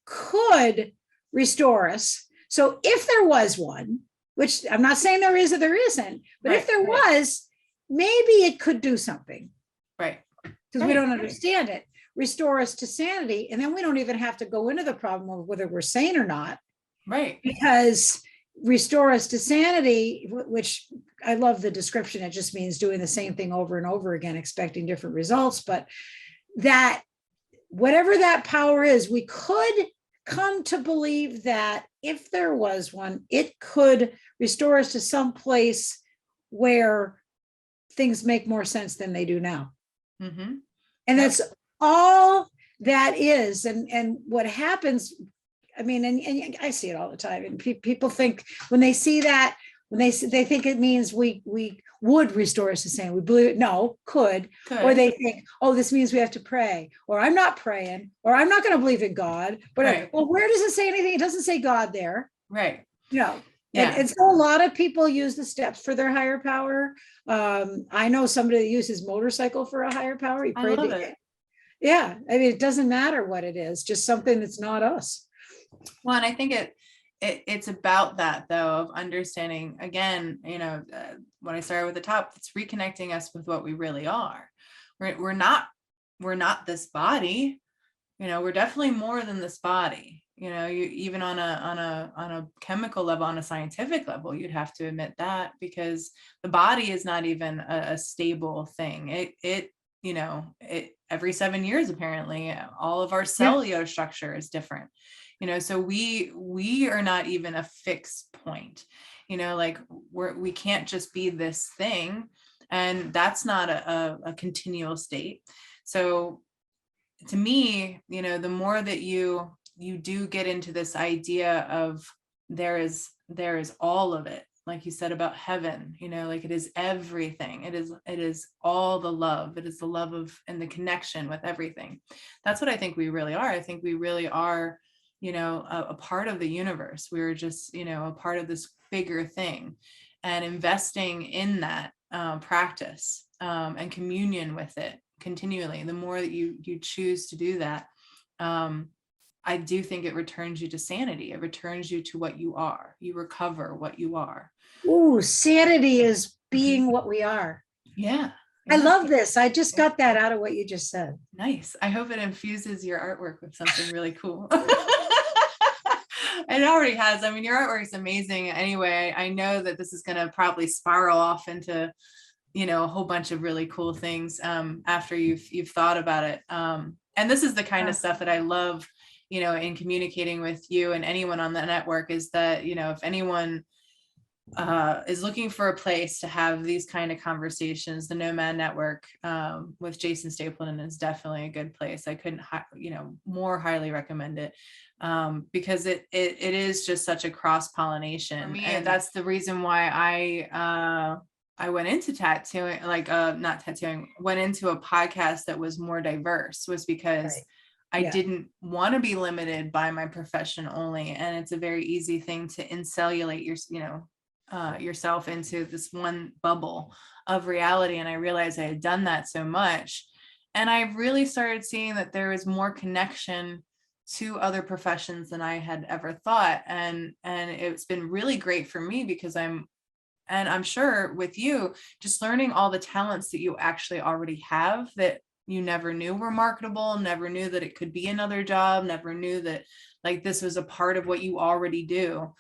Speaker 3: could restore us. So if there was one, which I'm not saying there is or there isn't, but if there was, maybe it could do something.
Speaker 4: Right.
Speaker 3: Because we don't understand it. Restore us to sanity. And then we don't even have to go into the problem of whether we're sane or not.
Speaker 4: Right.
Speaker 3: Because restore us to sanity, which I love the description. It just means doing the same thing over and over again, expecting different results. But that whatever that power is, we could come to believe that if there was one, it could restore us to some place where things make more sense than they do now. And that's all that is. And what happens, I mean, and I see it all the time. And people think when they see that, they think it means we would restore us to sanity. We believe it. No, could. Or they think, oh, this means we have to pray, or I'm not praying, or I'm not going to believe in God. But well, where does it say anything? It doesn't say God there.
Speaker 4: Right.
Speaker 3: No. Yeah. And so a lot of people use the steps for their higher power. I know somebody that uses motorcycle for a higher power. He prayed to it. Yeah. I mean, it doesn't matter what it is, just something that's not us.
Speaker 4: Well, and I think it's about that, though, of understanding, again, when I started with the top, it's reconnecting us with what we really are. We're not this body, we're definitely more than this body. You even on a chemical level, on a scientific level, you'd have to admit that, because the body is not even a stable thing. It every 7 years, apparently, all of our cellular structure is different. So we are not even a fixed point. like we can't just be this thing, and that's not a continual state. So to me, the more that you do get into this idea of there is all of it, like you said about heaven, like it is everything. It is all the love. It is the love of and the connection with everything. That's what I think we really are. I think we really are, a part of the universe. We're just, a part of this bigger thing, and investing in that practice and communion with it continually. The more that you choose to do that, I do think it returns you to sanity. It returns you to what you are. You recover what you are.
Speaker 3: Ooh, sanity is being what we are.
Speaker 4: Yeah.
Speaker 3: I love this. I just got that out of what you just said.
Speaker 4: Nice. I hope it infuses your artwork with something really cool. It already has. I mean, your artwork is amazing. Anyway, I know that this is going to probably spiral off into, a whole bunch of really cool things after you've thought about it. And this is the kind of stuff that I love, in communicating with you and anyone on the network, is that, if anyone is looking for a place to have these kind of conversations, the Nomad Network with Jason Stapleton is definitely a good place. I couldn't, more highly recommend it because it is just such a cross-pollination. And that's the reason why I went into tattooing, not tattooing, went into a podcast that was more diverse, was because I didn't want to be limited by my profession only. And it's a very easy thing to incellulate yourself into this one bubble of reality. And I realized I had done that so much. And I really started seeing that there was more connection to other professions than I had ever thought. And it's been really great for me because I'm sure with you, just learning all the talents that you actually already have that you never knew were marketable, never knew that it could be another job, never knew that like this was a part of what you already do.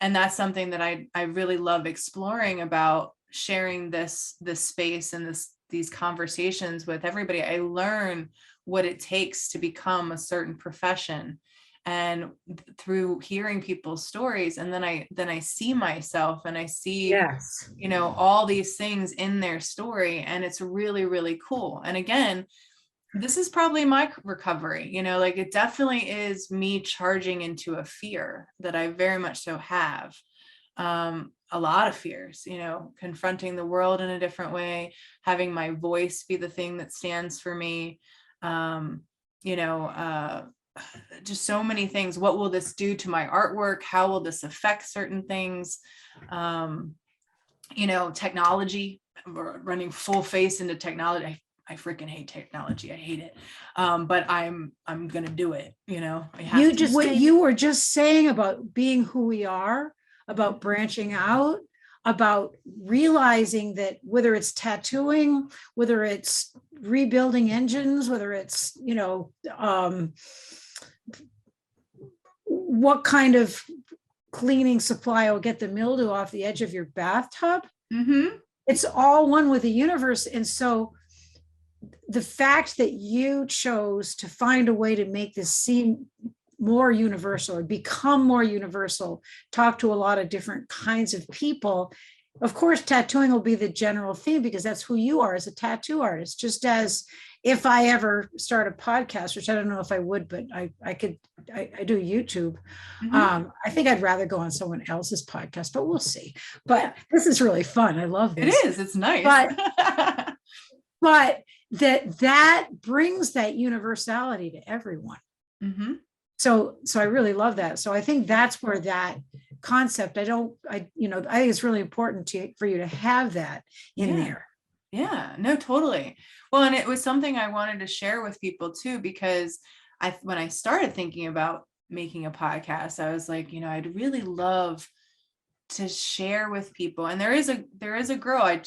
Speaker 4: And that's something that I really love exploring about sharing this space and these conversations with everybody. I learn what it takes to become a certain profession, and through hearing people's stories, and then I see myself and I see all these things in their story, and it's really, really cool. And again, this is probably my recovery, like it definitely is me charging into a fear that I very much so have. A lot of fears, confronting the world in a different way, having my voice be the thing that stands for me. Just so many things. What will this do to my artwork? How will this affect certain things? Technology, running full face into technology. I freaking hate technology. I hate it. But I'm going to do it. What
Speaker 3: you were just saying about being who we are, about branching out, about realizing that whether it's tattooing, whether it's rebuilding engines, whether it's, what kind of cleaning supply will get the mildew off the edge of your bathtub.
Speaker 4: Mm-hmm.
Speaker 3: It's all one with the universe. And so the fact that you chose to find a way to make this seem more universal or become more universal, talk to a lot of different kinds of people. Of course, tattooing will be the general theme because that's who you are as a tattoo artist. Just as if I ever start a podcast, which I don't know if I would, but I do YouTube.
Speaker 4: Mm-hmm.
Speaker 3: I think I'd rather go on someone else's podcast, but we'll see. But this is really fun. I love this.
Speaker 4: It is. It's nice.
Speaker 3: But that brings that universality to everyone.
Speaker 4: Mm-hmm.
Speaker 3: So I really love that. So I think that's where that concept, I think it's really important for you to have that in there.
Speaker 4: Yeah, no, totally. Well, and it was something I wanted to share with people too, because when I started thinking about making a podcast, I was like, I'd really love to share with people. And there is a girl,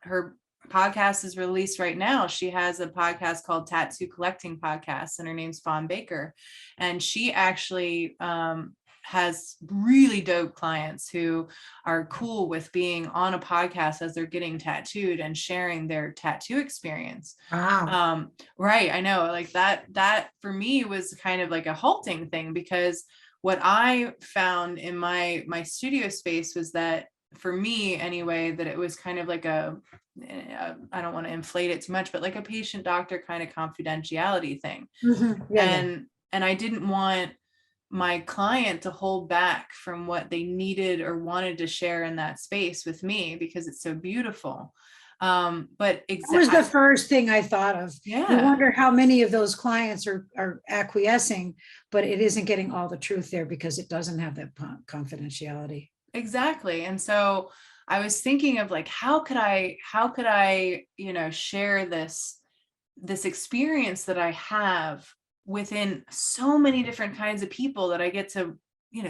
Speaker 4: her podcast is released right now. She has a podcast called Tattoo Collecting Podcast, and her name's Fawn Baker. And she actually has really dope clients who are cool with being on a podcast as they're getting tattooed and sharing their tattoo experience.
Speaker 3: Wow.
Speaker 4: Right. I know, like that for me was kind of like a halting thing, because what I found in my studio space was that, for me anyway, that it was kind of like I don't want to inflate it too much, but like a patient doctor kind of confidentiality thing. And I didn't want my client to hold back from what they needed or wanted to share in that space with me, because it's so beautiful. But
Speaker 3: that was the first thing I thought of.
Speaker 4: Yeah.
Speaker 3: You wonder how many of those clients are acquiescing, but it isn't getting all the truth there because it doesn't have that confidentiality.
Speaker 4: Exactly. And so I was thinking of like, how could I, share this experience that I have within so many different kinds of people that I get to,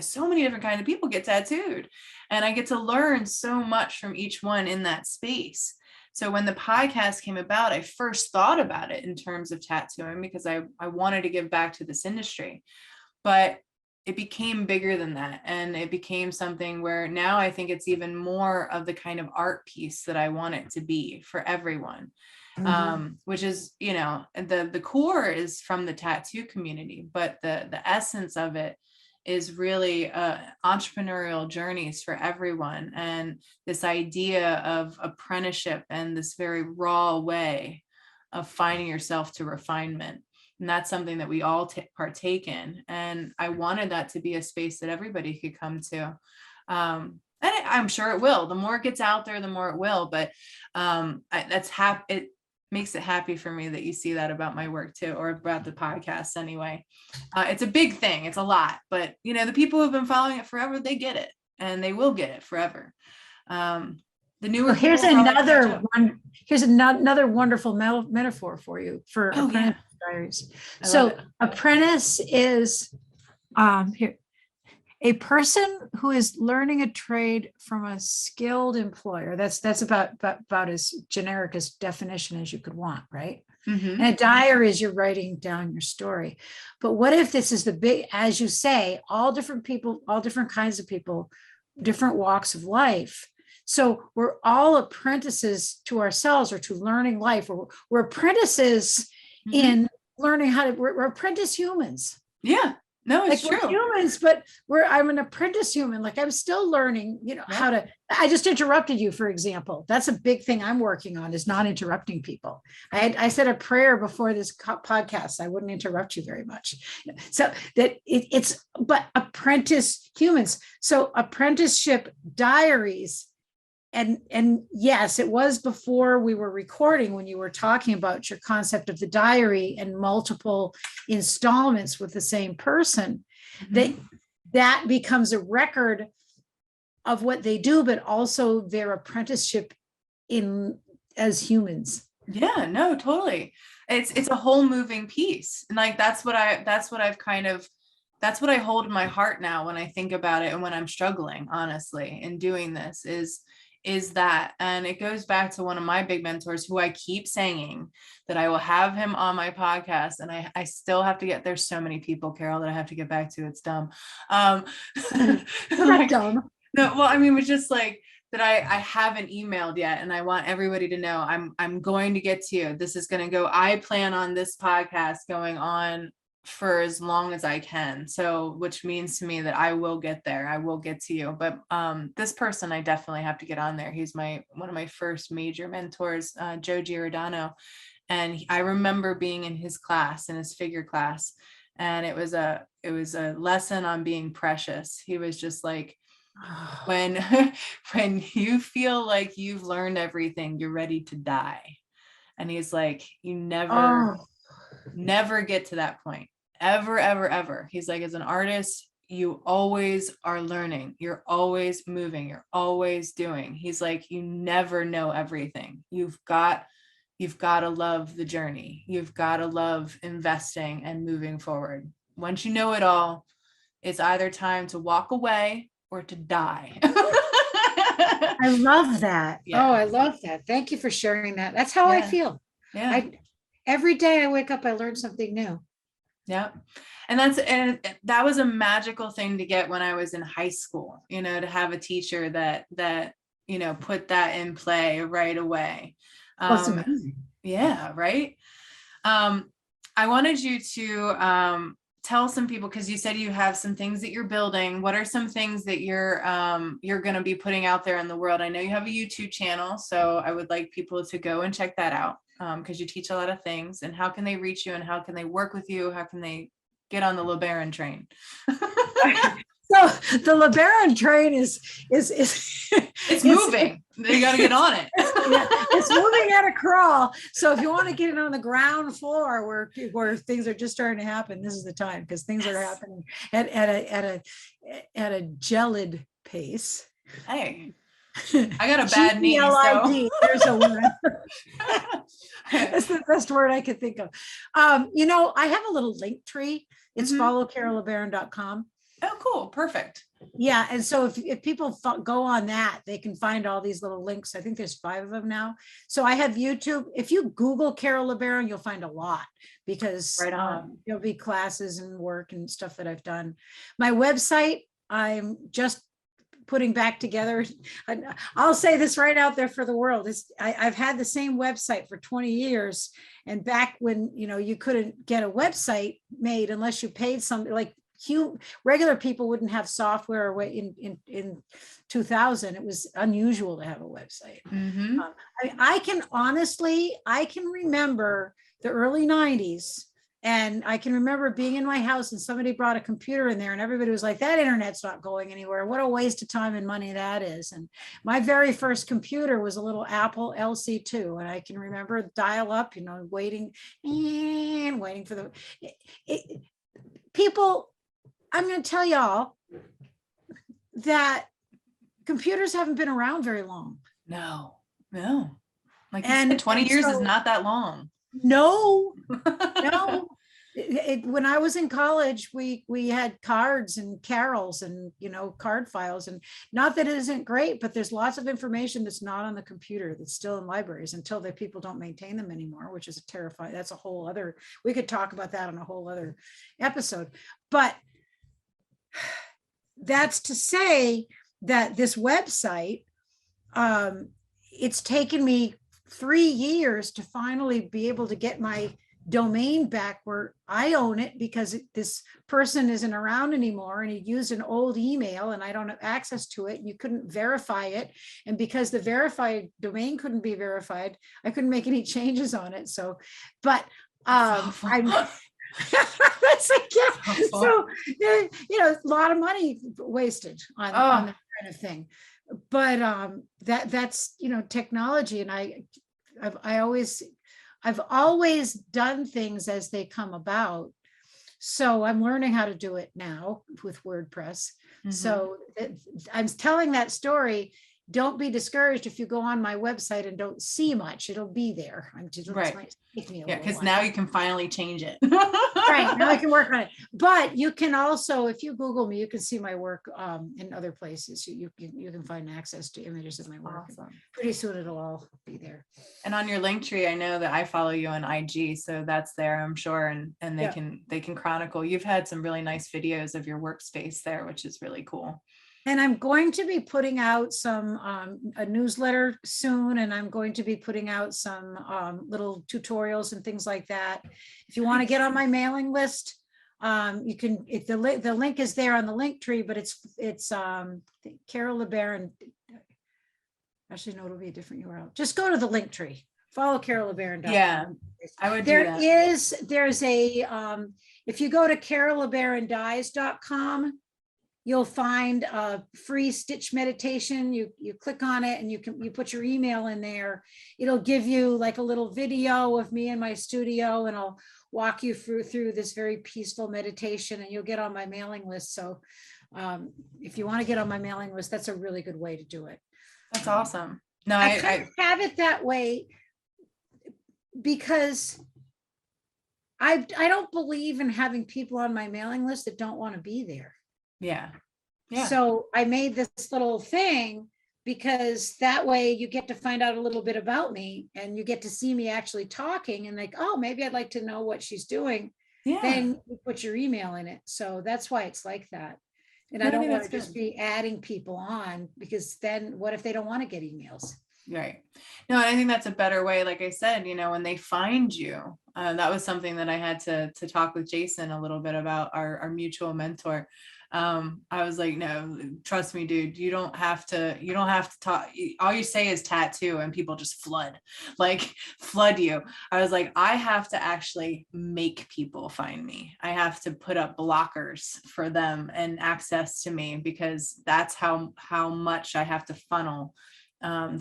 Speaker 4: so many different kinds of people get tattooed, and I get to learn so much from each one in that space. So when the podcast came about, I first thought about it in terms of tattooing because I wanted to give back to this industry, but it became bigger than that. And it became something where now I think it's even more of the kind of art piece that I want it to be for everyone. Which is, the core is from the tattoo community, but the essence of it is really entrepreneurial journeys for everyone. And this idea of apprenticeship and this very raw way of finding yourself to refinement. And that's something that we all partake in. And I wanted that to be a space that everybody could come to. And I'm sure it will. The more it gets out there, the more it will. But it makes it happy for me that you see that about my work too, or about the podcast anyway. It's a big thing. It's a lot. But, the people who've been following it forever, they get it. And they will get it forever. The newer
Speaker 3: well, here's another one. Here's another wonderful metaphor for you for apprentice diaries. So apprentice is here a person who is learning a trade from a skilled employer. That's about as generic as definition as you could want, right? And a diary is you're writing down your story. But what if this is the big, as you say, all different people, all different kinds of people, different walks of life. So we're all apprentices to ourselves or to learning life, or we're apprentices in learning how to, we're apprentice humans.
Speaker 4: Yeah, no, it's
Speaker 3: like
Speaker 4: true.
Speaker 3: We're humans, but I'm an apprentice human. Like I'm still learning, how to, I just interrupted you, for example. That's a big thing I'm working on, is not interrupting people. I said a prayer before this podcast. I wouldn't interrupt you very much. So that but apprentice humans. So apprenticeship diaries. And yes, it was before we were recording when you were talking about your concept of the diary and multiple installments with the same person, that becomes a record of what they do, but also their apprenticeship as humans.
Speaker 4: Yeah, no, totally. It's a whole moving piece. And like, that's what I hold in my heart now when I think about it. And when I'm struggling, honestly, in doing this is that, and it goes back to one of my big mentors who I keep saying that I will have him on my podcast. And I still have to there's so many people, Carol, that I have to get back to. It's dumb.
Speaker 3: Not dumb.
Speaker 4: No, well, I mean, it's just like that I haven't emailed yet. And I want everybody to know I'm going to get to you. This is going to go, I plan on this podcast going on for as long as I can. So, which means to me that I will get there. I will get to you. But this person, I definitely have to get on there. He's one of my first major mentors, Joe Giordano. And I remember being in his class, in his figure class, and it was a lesson on being precious. He was just like, when you feel like you've learned everything, you're ready to die. And he's like, you never get to that point. Ever, ever, ever. He's like, as an artist, you always are learning. You're always moving. You're always doing. He's like, you never know everything. You've got to love the journey. You've got to love investing and moving forward. Once you know it all, it's either time to walk away or to die.
Speaker 3: I love that.
Speaker 4: Yeah.
Speaker 3: Oh, I love that. Thank you for sharing that. That's how I feel.
Speaker 4: Yeah.
Speaker 3: Every day I wake up, I learn something new.
Speaker 4: Yeah. And that was a magical thing to get when I was in high school, to have a teacher that, put that in play right away.
Speaker 3: That's amazing.
Speaker 4: Yeah. Right. I wanted you to tell some people, because you said you have some things that you're building. What are some things that you're going to be putting out there in the world? I know you have a YouTube channel, so I would like people to go and check that out, because you teach a lot of things. And how can they reach you, and how can they work with you? How can they get on the LeBaron train?
Speaker 3: So the LeBaron train is
Speaker 4: it's moving. You got to get on it.
Speaker 3: Yeah, it's moving at a crawl. So if you want to get it on the ground floor where things are just starting to happen, this is the time, because things are happening at a gelid pace.
Speaker 4: Hey, I got a bad knee.
Speaker 3: So. There's a word. That's the best word I could think of. I have a little link tree. It's followcarollebaron.com.
Speaker 4: Oh, cool. Perfect.
Speaker 3: Yeah. And so if people go on that, they can find all these little links. I think there's 5 of them now. So I have YouTube. If you Google Carol LeBaron, you'll find a lot, because there'll be classes and work and stuff that I've done. My website, I'm just putting back together. I'll say this right out there for the world. I've had the same website for 20 years. And back when, you couldn't get a website made unless you paid something, like regular people wouldn't have software in 2000. It was unusual to have a website. I can remember the early 90s, and I can remember being in my house and somebody brought a computer in there and everybody was like, that internet's not going anywhere. What a waste of time and money that is. And my very first computer was a little Apple LC2. And I can remember dial up, waiting for the people. I'm going to tell y'all that computers haven't been around very long.
Speaker 4: No. Like you said, 20 years is not that long.
Speaker 3: No. When I was in college, we had cards and carols and, card files, and not that it isn't great, but there's lots of information that's not on the computer that's still in libraries until the people don't maintain them anymore, which is that's a whole other, we could talk about that on a whole other episode. But that's to say that this website, it's taken me 3 years to finally be able to get my domain back where I own it, because this person isn't around anymore and he used an old email and I don't have access to it, and you couldn't verify it. And because the verified domain couldn't be verified, I couldn't make any changes on it. So, but I'm that's so a lot of money wasted on that kind of thing. But that's technology, and I've always done things as they come about. So I'm learning how to do it now with WordPress. So I'm telling that story. Don't be discouraged if you go on my website and don't see much. It'll be there.
Speaker 4: Right. Because now you can finally change it.
Speaker 3: Right. Now I can work on it. But you can also, if you Google me, you can see my work in other places. You can find access to images of my work.
Speaker 4: Awesome.
Speaker 3: Pretty soon it'll all be there.
Speaker 4: And on your link tree, I know that I follow you on IG, so that's there, I'm sure. And they can chronicle. You've had some really nice videos of your workspace there, which is really cool.
Speaker 3: And I'm going to be putting out some a newsletter soon, and I'm going to be putting out some little tutorials and things like that. If you want to get on my mailing list, you can. The link is there on the link tree, but it's Carol LeBaron. Actually, no, it'll be a different URL. Just go to the link tree. Follow Carol LeBaron.
Speaker 4: Yeah, I would.
Speaker 3: There's a if you go to carollebarondies.com. You'll find a free stitch meditation. You click on it and you put your email in there. It'll give you like a little video of me in my studio, and I'll walk you through this very peaceful meditation, and you'll get on my mailing list. So if you want to get on my mailing list, that's a really good way to do it.
Speaker 4: That's awesome. No,
Speaker 3: I have it that way because I don't believe in having people on my mailing list that don't want to be there.
Speaker 4: Yeah.
Speaker 3: So I made this little thing because that way you get to find out a little bit about me, and you get to see me actually talking, and like, oh, maybe I'd like to know what she's doing.
Speaker 4: Yeah.
Speaker 3: Then you put your email in it. So that's why it's like that. And I don't want to just be adding people on, because then what if they don't want to get emails?
Speaker 4: Right. No, and I think that's a better way. Like I said, when they find you, that was something that I had to talk with Jason a little bit about, our mutual mentor. I was like, no, trust me, dude, you don't have to talk. All you say is tattoo and people just flood you. I was like, I have to actually make people find me. I have to put up blockers for them and access to me, because that's how much I have to funnel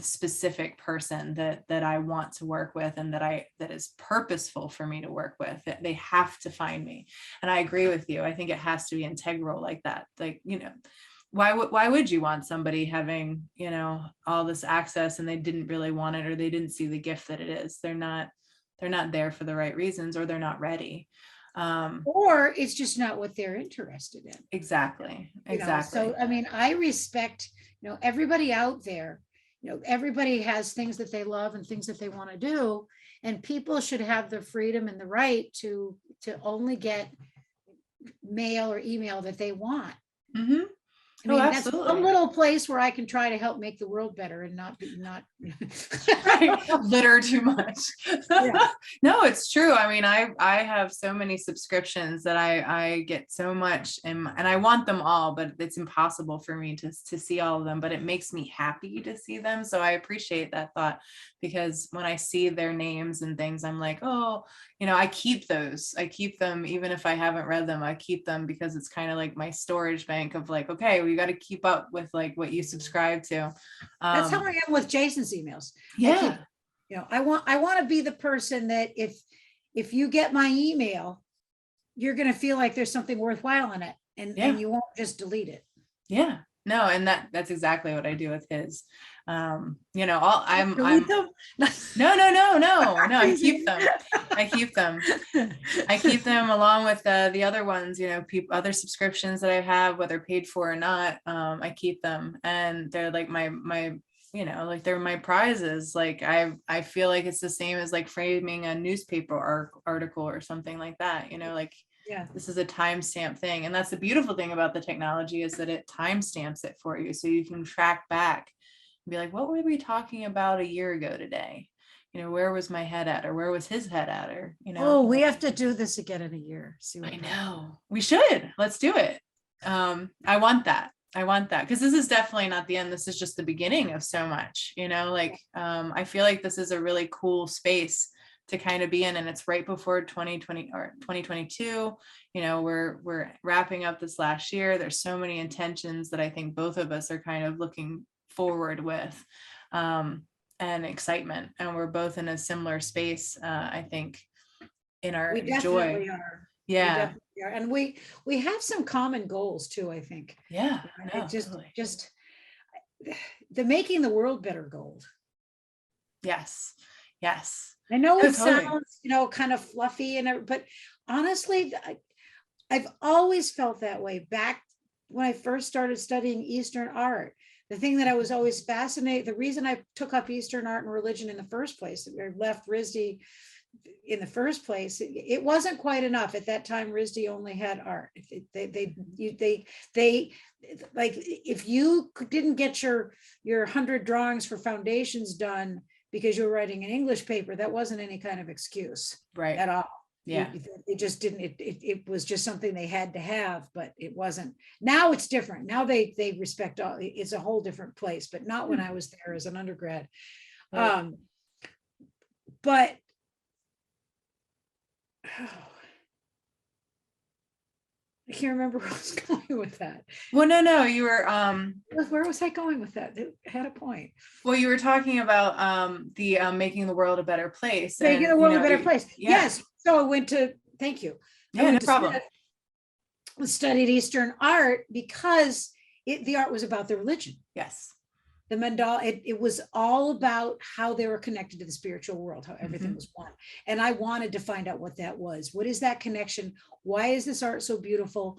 Speaker 4: specific person that I want to work with, and that is purposeful for me to work with. They have to find me. And I agree with you. I think it has to be integral like that. Like, why would you want somebody having, all this access and they didn't really want it, or they didn't see the gift that it is? They're not there for the right reasons, or they're not ready.
Speaker 3: Or it's just not what they're interested in.
Speaker 4: Exactly.
Speaker 3: So, I mean, I respect, everybody out there. Everybody has things that they love and things that they want to do, and people should have the freedom and the right to only get mail or email that they want.
Speaker 4: Mm-hmm.
Speaker 3: I mean, that's a little place where I can try to help make the world better and not
Speaker 4: litter too much.
Speaker 3: Yeah.
Speaker 4: No, it's true. I mean, I have so many subscriptions that I get so much, and I want them all, but it's impossible for me to see all of them, but it makes me happy to see them. So I appreciate that thought, because when I see their names and things, I'm like, oh, I keep those. I keep them, even if I haven't read them, I keep them, because it's kind of like my storage bank of like, okay, we got to keep up with like what you subscribe to.
Speaker 3: That's how I am with Jason's emails.
Speaker 4: Yeah.
Speaker 3: I want to be the person that if you get my email, you're going to feel like there's something worthwhile in it, and you won't just delete it.
Speaker 4: Yeah. No, and that's exactly what I do with his. No, I keep them. I keep them along with the other ones, other subscriptions that I have, whether paid for or not. I keep them, and they're like my like they're my prizes. Like I feel like it's the same as like framing a newspaper article or something like that, like.
Speaker 3: Yeah,
Speaker 4: this is a timestamp thing. And that's the beautiful thing about the technology, is that it timestamps it for you. So you can track back and be like, what were we talking about a year ago today? Where was my head at, or where was his head at? Or,
Speaker 3: Oh, we have to do this again in a year. See what
Speaker 4: I know. We should. Let's do it. I want that. Because this is definitely not the end. This is just the beginning of so much, I feel like this is a really cool space to kind of be in, and it's right before 2020 or 2022. We're wrapping up this last year. There's so many intentions that I think both of us are kind of looking forward with, and excitement, and we're both in a similar space, I think, in our joy.
Speaker 3: Are.
Speaker 4: Yeah.
Speaker 3: We and we have some common goals too, I think.
Speaker 4: Yeah. No,
Speaker 3: just the making the world better goal.
Speaker 4: Yes.
Speaker 3: I know it sounds, kind of fluffy, but honestly, I've always felt that way. Back when I first started studying Eastern art, the thing that I was always fascinated, the reason I took up Eastern art and religion in the first place, or left RISD in the first place, it wasn't quite enough. At that time, RISD only had art. They like, if you didn't get your 100 drawings for foundations done because you were writing an English paper, that wasn't any kind of excuse,
Speaker 4: right,
Speaker 3: at all.
Speaker 4: Yeah.
Speaker 3: It just didn't, it was just something they had to have, but it wasn't. Now it's different. Now they respect all, it's a whole different place, but not when I was there as an undergrad.
Speaker 4: Right.
Speaker 3: But I can't remember where I was going with that.
Speaker 4: Well, no, you were
Speaker 3: where was I going with that? It had a point.
Speaker 4: Well, you were talking about the making the world a better place.
Speaker 3: Making the world a better place. Yeah. Yes. So I went to, thank you.
Speaker 4: Yeah, no problem.
Speaker 3: Studied Eastern art because the art was about the religion.
Speaker 4: Yes.
Speaker 3: The mandala, it was all about how they were connected to the spiritual world, how everything was one. And I wanted to find out what that was. What is that connection? Why is this art so beautiful?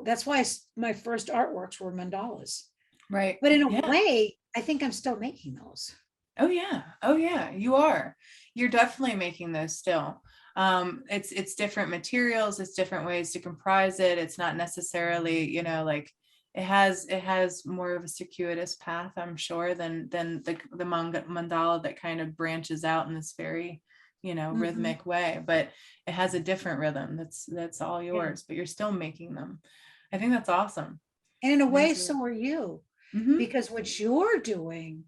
Speaker 3: That's why my first artworks were mandalas.
Speaker 4: Right.
Speaker 3: But in a way, I think I'm still making those.
Speaker 4: Oh yeah, you are. You're definitely making those still. It's different materials, it's different ways to comprise it. It's not necessarily, like it has more of a circuitous path, I'm sure, than the mandala that kind of branches out in this very, rhythmic way, but it has a different rhythm that's all yours, but you're still making them. I think that's awesome.
Speaker 3: And in a way,
Speaker 4: That's
Speaker 3: so are you,
Speaker 4: Mhm.
Speaker 3: because what you're doing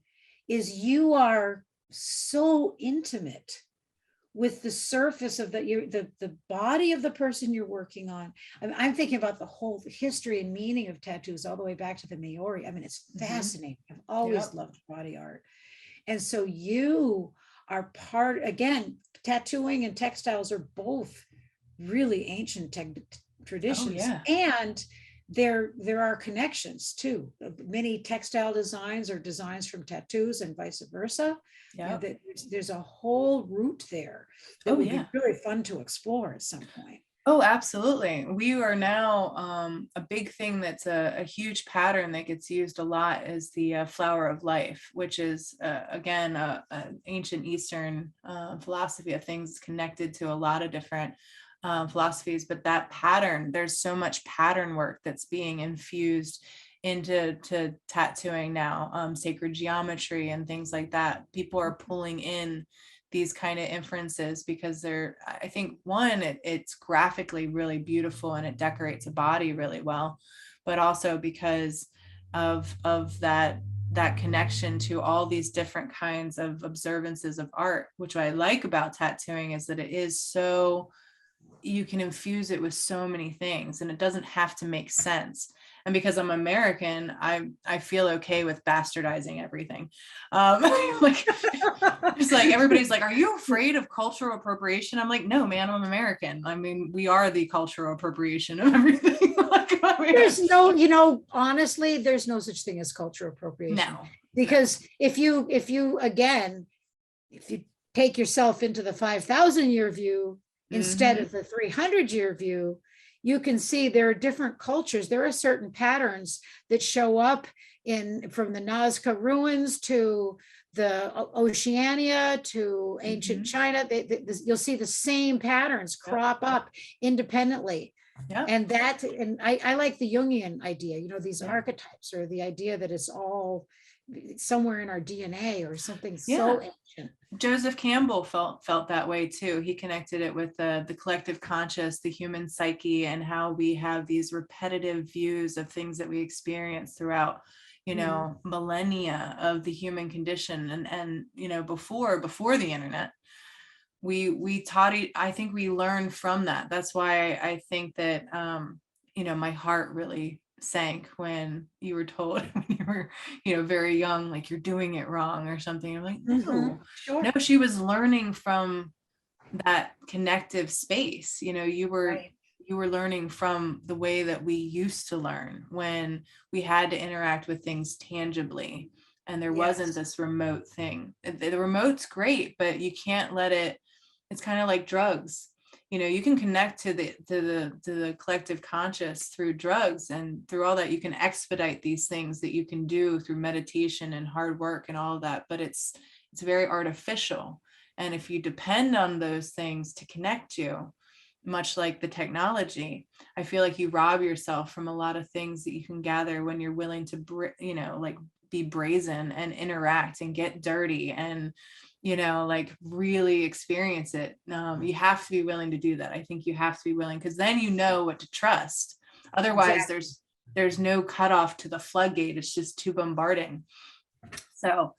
Speaker 3: is you are so intimate with the surface of the body of the person you're working on. I'm thinking about the whole history and meaning of tattoos all the way back to the Maori. I mean, it's fascinating. I've always
Speaker 4: Yep.
Speaker 3: loved body art. And so you are part, again, tattooing and textiles are both really ancient traditions.
Speaker 4: yeah.
Speaker 3: And there are connections too. Many textile designs are designs from tattoos and vice versa.
Speaker 4: Yeah.
Speaker 3: There's a whole route there that would be really fun to explore at some point.
Speaker 4: Oh, absolutely. We are now a big thing that's a huge pattern that gets used a lot is the flower of life, which is again an ancient Eastern philosophy of things connected to a lot of different philosophies. But that pattern, there's so much pattern work that's being infused into tattooing now, sacred geometry and things like that. People are pulling in these kind of inferences because I think one, it's graphically really beautiful and it decorates a body really well, but also because of that connection to all these different kinds of observances of art, which I like about tattooing is that it is so, you can infuse it with so many things and it doesn't have to make sense. And because I'm American, I feel okay with bastardizing everything. Like, it's like everybody's like, "Are you afraid of cultural appropriation?" I'm like, "No, man, I'm American. I mean, we are the cultural appropriation of everything." Like, I mean,
Speaker 3: There's no, honestly, there's no such thing as cultural appropriation.
Speaker 4: no,
Speaker 3: Because if you take yourself into the 5,000-year view instead of the 300-year view, you can see there are different cultures. There are certain patterns that show up from the Nazca ruins to the Oceania to ancient China. You'll see the same patterns crop up independently.
Speaker 4: yeah.
Speaker 3: And I like the Jungian idea, these archetypes, or the idea that it's all somewhere in our DNA or something so ancient.
Speaker 4: Joseph Campbell felt that way too. He connected it with the collective conscious, the human psyche, and how we have these repetitive views of things that we experience throughout, millennia of the human condition. And before the internet, we taught it. I think we learned from that. That's why I think that my heart really sank when you were told when you were very young, like, you're doing it wrong or something. I'm like, no,
Speaker 3: Sure.
Speaker 4: no, she was learning from that connective space. You were learning from the way that we used to learn when we had to interact with things tangibly, and there wasn't this remote thing. The remote's great, but you can't let it's kind of like drugs. You can connect to the collective conscious through drugs, and through all that you can expedite these things that you can do through meditation and hard work and all of that, but it's very artificial. And if you depend on those things to connect you, much like the technology, I feel like you rob yourself from a lot of things that you can gather when you're willing to like be brazen and interact and get dirty and like really experience it. You have to be willing to do that. I think you have to be willing, because then you know what to trust. Otherwise, there's no cutoff to the floodgate. It's just too bombarding. So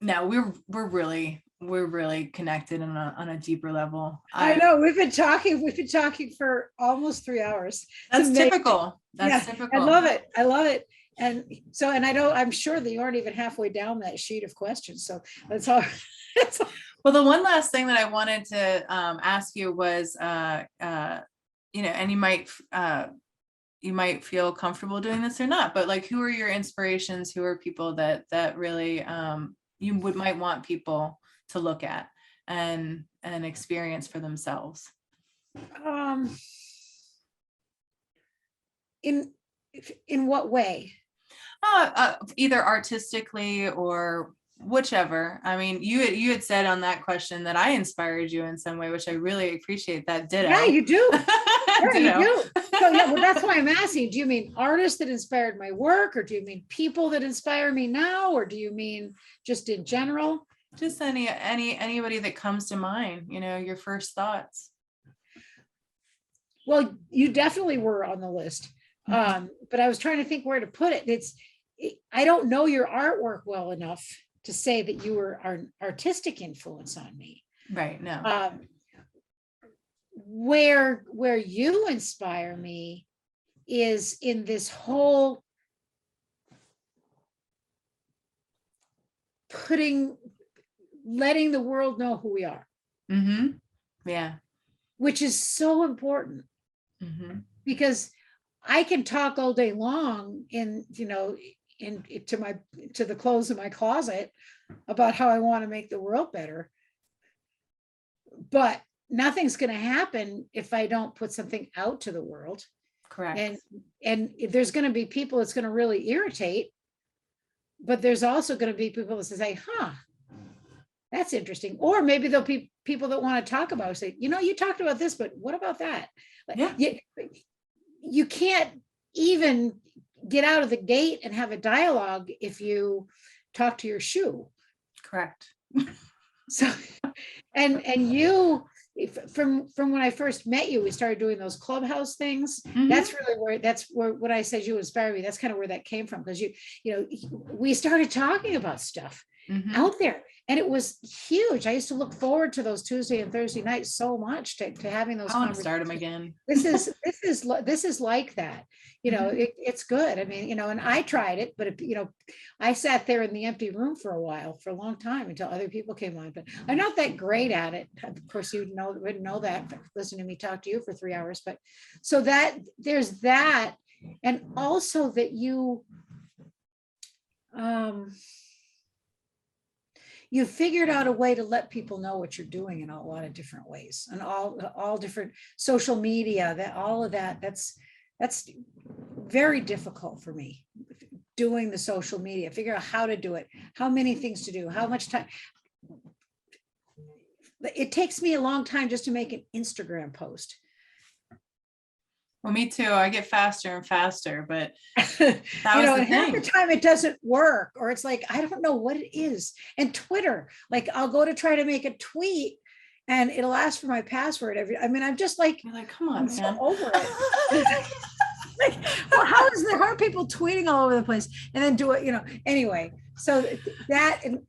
Speaker 4: now we're really connected on a deeper level.
Speaker 3: I know we've been talking for almost 3 hours.
Speaker 4: That's typical. That's typical.
Speaker 3: I love it. And so, I'm sure that you aren't even halfway down that sheet of questions. So that's all.
Speaker 4: Well, the one last thing that I wanted to ask you was, and you might feel comfortable doing this or not, but like, who are your inspirations? Who are people that really you might want people to look at and experience for themselves?
Speaker 3: In what way?
Speaker 4: Either artistically or whichever. I mean, you had said on that question that I inspired you in some way, which I really appreciate that. Ditto.
Speaker 3: Yeah, you do. Yeah,
Speaker 4: Ditto.
Speaker 3: you do. So yeah, well, that's why I'm asking. Do you mean artists that inspired my work, or do you mean people that inspire me now, or do you mean just in general?
Speaker 4: Just anybody that comes to mind, your first thoughts.
Speaker 3: Well, you definitely were on the list. But I was trying to think where to put it. I don't know your artwork well enough to say that you were an artistic influence on me.
Speaker 4: Right. No.
Speaker 3: Where you inspire me is in this whole letting the world know who we are.
Speaker 4: Mm-hmm. Yeah.
Speaker 3: Which is so important.
Speaker 4: Mm-hmm.
Speaker 3: Because I can talk all day long to the clothes in my closet about how I want to make the world better. But nothing's going to happen if I don't put something out to the world.
Speaker 4: Correct.
Speaker 3: And there's going to be people that's going to really irritate, but there's also going to be people that say, that's interesting. Or maybe there'll be people that want to talk about it, say, you talked about this, but what about that?
Speaker 4: Yeah.
Speaker 3: You can't even get out of the gate and have a dialogue if you talk to your shoe.
Speaker 4: Correct.
Speaker 3: So, and you, from when I first met you, we started doing those clubhouse things.
Speaker 4: Mm-hmm.
Speaker 3: That's where when I said you inspired me, that's kind of where that came from. Because we started talking about stuff out there, and it was huge. I used to look forward to those Tuesday and Thursday nights so much to having those.
Speaker 4: I want to start them again.
Speaker 3: This is like that. It's good. I mean, and I tried it, but I sat there in the empty room for a long time until other people came on. But I'm not that great at it. Of course, you wouldn't know that listening to me talk to you for 3 hours. But so that there's that, and also that you figured out a way to let people know what you're doing in a lot of different ways, and all different social media, that's very difficult for me, doing the social media, figure out how to do it, how many things to do, how much time. It takes me a long time just to make an Instagram post.
Speaker 4: Well, me too. I get faster and faster, but
Speaker 3: and half the time it doesn't work, or it's like, I don't know what it is. And Twitter, like I'll go to try to make a tweet and it'll ask for my password I'm just like,
Speaker 4: you're like, come on,
Speaker 3: I'm
Speaker 4: man.
Speaker 3: so over it. Like, well, how are people tweeting all over the place and then do it, anyway. So that, and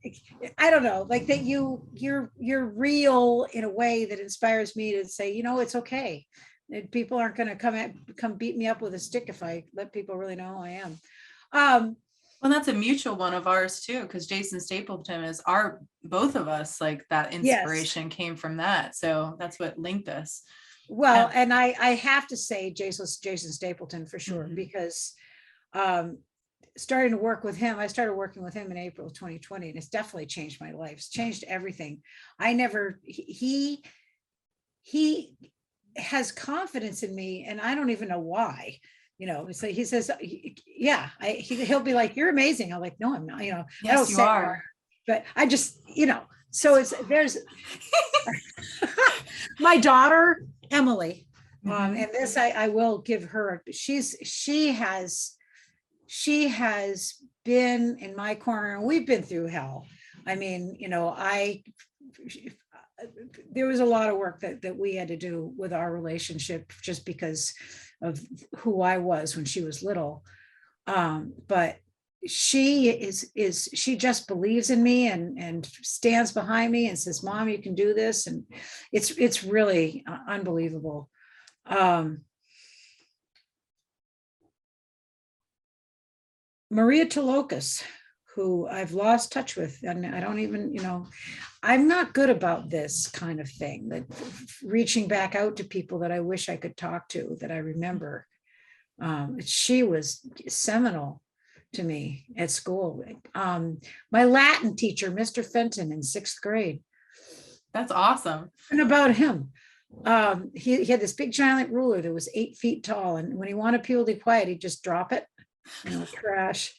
Speaker 3: I don't know, like that you're real in a way that inspires me to say, it's okay. People aren't going to come beat me up with a stick if I let people really know who I am.
Speaker 4: Well, that's a mutual one of ours too, because Jason Stapleton is both of us, like that inspiration came from that. So that's what linked us.
Speaker 3: Well, and I have to say Jason Stapleton for sure, because starting to work with him, I started working with him in April of 2020, and it's definitely changed my life. It's changed everything. He has confidence in me, and I don't even know why. So he says, he'll be like, you're amazing. I'm like, no, I'm not.
Speaker 4: Yes,
Speaker 3: I don't
Speaker 4: you are.
Speaker 3: But I just, so there's my daughter Emily, and this I will give her. She has been in my corner, and we've been through hell. I mean, there was a lot of work that we had to do with our relationship just because of who I was when she was little. But she she just believes in me and stands behind me and says, Mom, you can do this. And it's really unbelievable. Maria Tolokas, who I've lost touch with, and I don't even, I'm not good about this kind of thing, that reaching back out to people that I wish I could talk to, that I remember. She was seminal to me at school. My Latin teacher, Mr. Fenton, in 6th grade.
Speaker 4: That's awesome.
Speaker 3: And about him. He had this big giant ruler that was 8 feet tall, and when he wanted people to be quiet, he'd just drop it. Trash.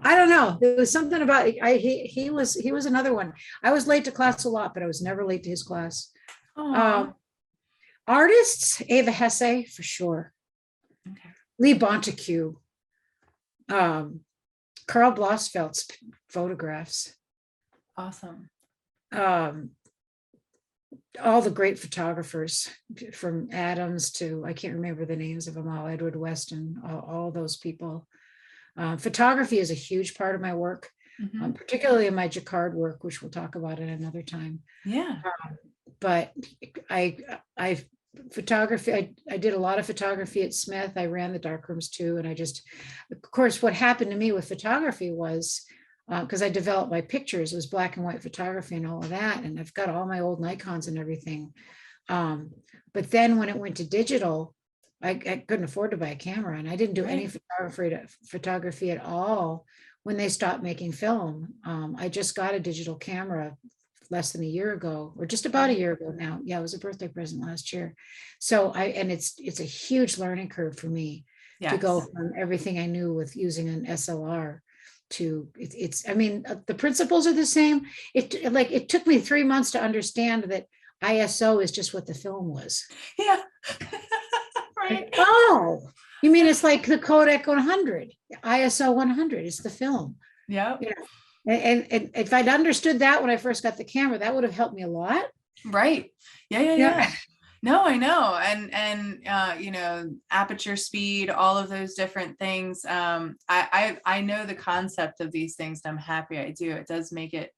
Speaker 3: I don't know. There was something about he was another one. I was late to class a lot, but I was never late to his class. Artists, Ava Hesse for sure.
Speaker 4: Okay.
Speaker 3: Lee Bonteque, Carl Blossfeld's photographs.
Speaker 4: Awesome.
Speaker 3: All the great photographers from Adams to, I can't remember the names of them all, Edward Weston, all those people. Photography is a huge part of my work, particularly in my Jacquard work, which we'll talk about at another time.
Speaker 4: Yeah.
Speaker 3: But I photography, I did a lot of photography at Smith. I ran the darkrooms too. And of course, what happened to me with photography was, because I developed my pictures, it was black and white photography and all of that. And I've got all my old Nikons and everything. But then when it went to digital, I couldn't afford to buy a camera, and I didn't do any photography at all when they stopped making film. I just got a digital camera less than a year ago, or just about a year ago now. Yeah, it was a birthday present last year. So it's a huge learning curve for me to go from everything I knew with using an SLR to I mean, the principles are the same. It took me 3 months to understand that ISO is just what the film was.
Speaker 4: Yeah. Right.
Speaker 3: Oh, you mean it's like the Kodak 100, ISO 100 is the film.
Speaker 4: Yeah.
Speaker 3: And if I'd understood that when I first got the camera, that would have helped me a lot.
Speaker 4: Right. Yeah. No, I know. And aperture speed, all of those different things. I know the concept of these things, and I'm happy I do. It does make it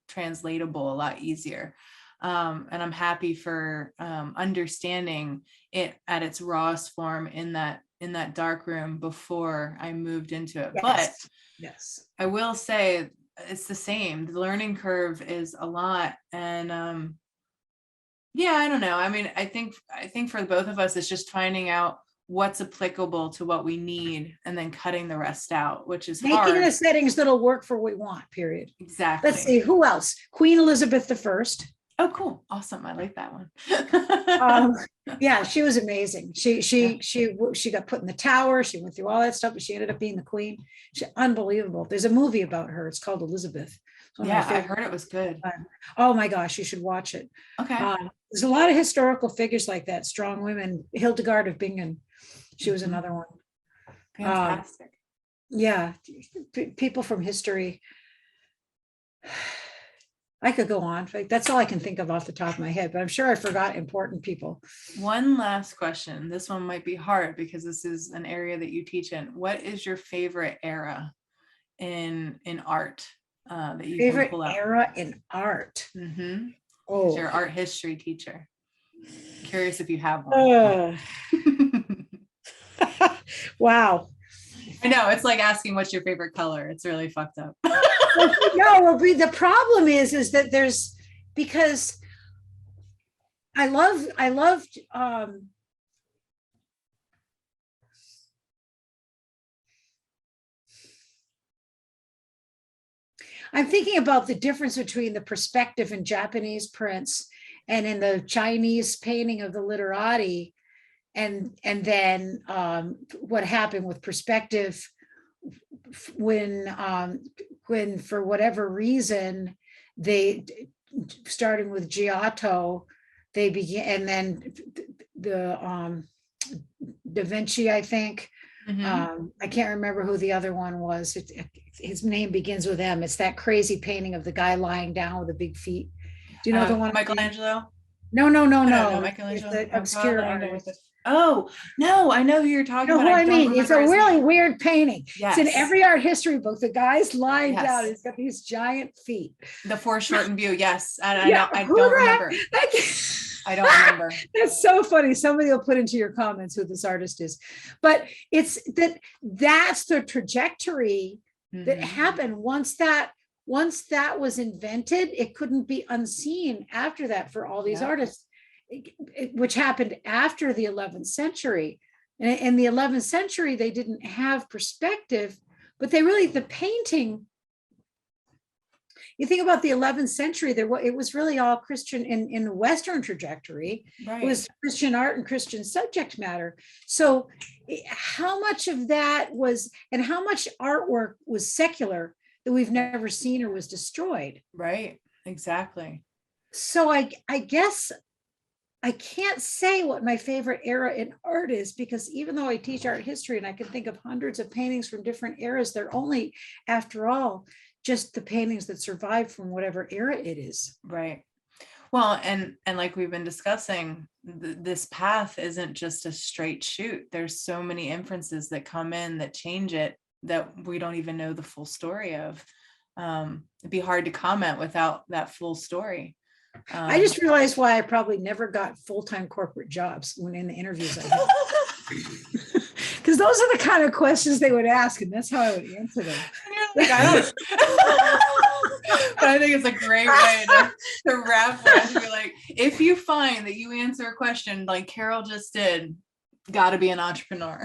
Speaker 4: translatable a lot easier. And I'm happy for understanding it at its rawest form in that dark room before I moved into it.
Speaker 3: Yes.
Speaker 4: But
Speaker 3: yes,
Speaker 4: I will say it's the same. The learning curve is a lot. And yeah, I don't know. I mean, I think for both of us, it's just finding out what's applicable to what we need and then cutting the rest out, which is
Speaker 3: making
Speaker 4: hard.
Speaker 3: the settings that'll work for what we want, period.
Speaker 4: Exactly.
Speaker 3: Let's see, who else? Queen Elizabeth I.
Speaker 4: Oh, cool. Awesome. I like that one.
Speaker 3: Yeah, she was amazing. She got put in the tower. She went through all that stuff, but she ended up being the queen. Unbelievable. There's a movie about her. It's called Elizabeth.
Speaker 4: Yeah, I heard it was good.
Speaker 3: Oh my gosh, you should watch it.
Speaker 4: Okay.
Speaker 3: There's a lot of historical figures like that, strong women. Hildegard of Bingen, she was another one.
Speaker 4: Fantastic.
Speaker 3: Yeah, people from history. I could go on. That's all I can think of off the top of my head, but I'm sure I forgot important people.
Speaker 4: One last question. This one might be hard because this is an area that you teach in. What is your favorite era in art that you
Speaker 3: favorite
Speaker 4: can pull out?
Speaker 3: Era in art?
Speaker 4: Mm-hmm.
Speaker 3: Oh,
Speaker 4: Your art history teacher. Curious if you have one.
Speaker 3: Wow.
Speaker 4: I know, it's like asking what's your favorite color. It's really fucked up.
Speaker 3: No, the problem is that there's, because I loved I'm thinking about the difference between the perspective in Japanese prints and in the Chinese painting of the literati, and then what happened with perspective when for whatever reason they, starting with Giotto, they began, and then the Da Vinci, I think. I can't remember who the other one was. His name begins with M. It's that crazy painting of the guy lying down with the big feet. Do you know the one?
Speaker 4: Michelangelo?
Speaker 3: No.
Speaker 4: Michelangelo.
Speaker 3: It's the obscure artist.
Speaker 4: Oh, no, I know who you're talking about.
Speaker 3: Who I mean, it's a really weird painting.
Speaker 4: Yes.
Speaker 3: It's in every art history book. The guy's lying
Speaker 4: Yes.
Speaker 3: down. He's got these giant feet.
Speaker 4: The foreshortened view. Yes. And I
Speaker 3: Who
Speaker 4: don't
Speaker 3: the heck-
Speaker 4: remember. I don't remember.
Speaker 3: That's so funny. Somebody will put into your comments who this artist is. But it's that's the trajectory that happened once that was invented. It couldn't be unseen after that for all these artists, which happened after the 11th century. And in the 11th century, they didn't have perspective, but the painting You think about the 11th century, it was really all Christian in the Western trajectory.
Speaker 4: Right.
Speaker 3: It was Christian art and Christian subject matter. So how much of that was, and how much artwork was secular that we've never seen or was destroyed?
Speaker 4: Right. Exactly.
Speaker 3: So I guess I can't say what my favorite era in art is, because even though I teach art history and I can think of hundreds of paintings from different eras, they're only, after all, just the paintings that survived from whatever era it is.
Speaker 4: Right. Well, and like we've been discussing, this path isn't just a straight shoot. There's so many inferences that come in that change it, that we don't even know the full story of. It'd be hard to comment without that full story.
Speaker 3: I just realized why I probably never got full-time corporate jobs when in the interviews I had. Because those are the kind of questions they would ask, and that's how I would answer them.
Speaker 4: Like, I don't. But I think it's a great way to wrap it. To be like, if you find that you answer a question like Carol just did, got to be an entrepreneur.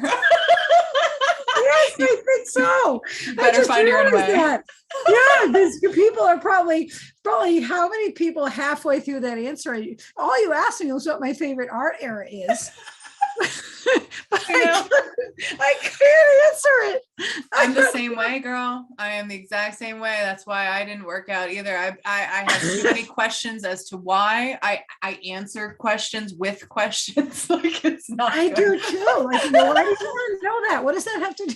Speaker 3: Yes, I think so.
Speaker 4: You better find your own way.
Speaker 3: That. Yeah, these people are probably how many people halfway through that answer? All you asked me was what my favorite art era is. But I can't answer it.
Speaker 4: I'm the same way, girl. I am the exact same way. That's why I didn't work out either. I have too many questions as to why. I answer questions with questions. Like, it's not
Speaker 3: I
Speaker 4: good.
Speaker 3: do too. Like, why do you want to know that? What does that have to do?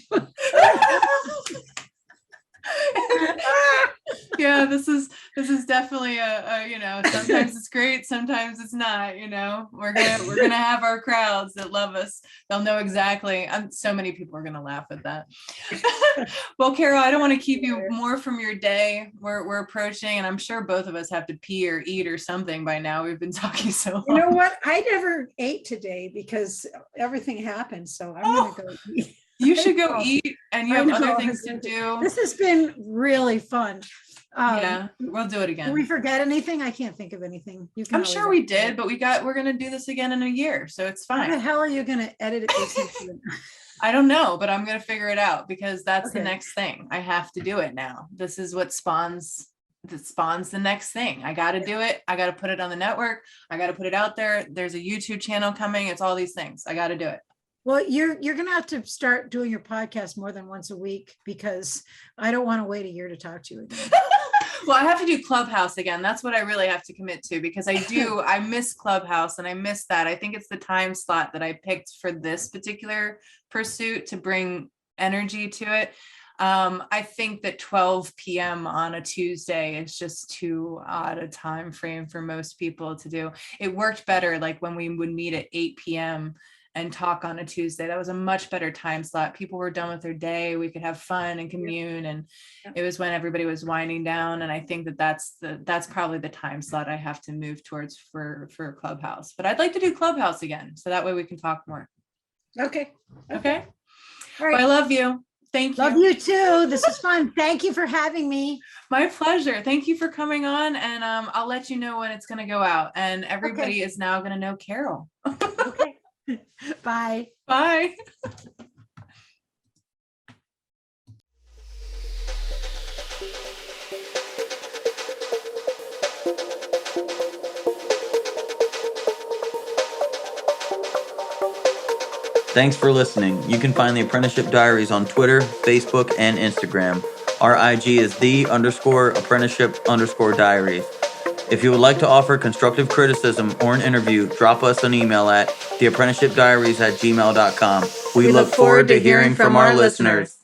Speaker 4: Yeah, this is definitely a sometimes it's great, sometimes it's not. We're gonna have our crowds that love us. They'll know exactly. So many people are gonna laugh at that. Well, Carol, I don't want to keep you more from your day. We're approaching, and I'm sure both of us have to pee or eat or something by now. We've been talking so long.
Speaker 3: You know what? I never ate today because everything happened. So I'm gonna go eat.
Speaker 4: You should go eat, and you have other things to do.
Speaker 3: This has been really fun.
Speaker 4: Yeah, we'll do it again.
Speaker 3: Did we forget anything? I can't think of anything.
Speaker 4: I'm sure we did, but we're going to do this again in a year, so it's fine.
Speaker 3: How the hell are you going to edit it?
Speaker 4: I don't know, but I'm going to figure it out, because that's
Speaker 3: Okay.
Speaker 4: the next thing. I have to do it now. This is what spawns the next thing. I got to do it. I got to put it on the network. I got to put it out there. There's a YouTube channel coming. It's all these things. I got to do it.
Speaker 3: Well, you're going to have to start doing your podcast more than once a week, because I don't want to wait a year to talk to you again.
Speaker 4: Well, I have to do Clubhouse again. That's what I really have to commit to, because I miss Clubhouse, and I miss that. I think it's the time slot that I picked for this particular pursuit to bring energy to it. I think that 12 p.m. on a Tuesday is just too odd a time frame for most people to do. It worked better like when we would meet at 8 p.m. and talk on a Tuesday. That was a much better time slot. People were done with their day. We could have fun and commune. And it was when everybody was winding down. And I think that that's probably the time slot I have to move towards for Clubhouse. But I'd like to do Clubhouse again, so that way we can talk more.
Speaker 3: Okay.
Speaker 4: Okay.
Speaker 3: All right.
Speaker 4: Well, I love you. Thank you.
Speaker 3: Love you too. This is fun. Thank you for having me.
Speaker 4: My pleasure. Thank you for coming on. And I'll let you know when it's going to go out. And everybody is now going to know Carol.
Speaker 3: Okay. Bye.
Speaker 4: Bye.
Speaker 2: Thanks for listening. You can find the Apprenticeship Diaries on Twitter, Facebook, and Instagram. Our IG is the_apprenticeship_diaries. If you would like to offer constructive criticism or an interview, drop us an email at theapprenticeshipdiaries@gmail.com. We look forward to hearing from our listeners.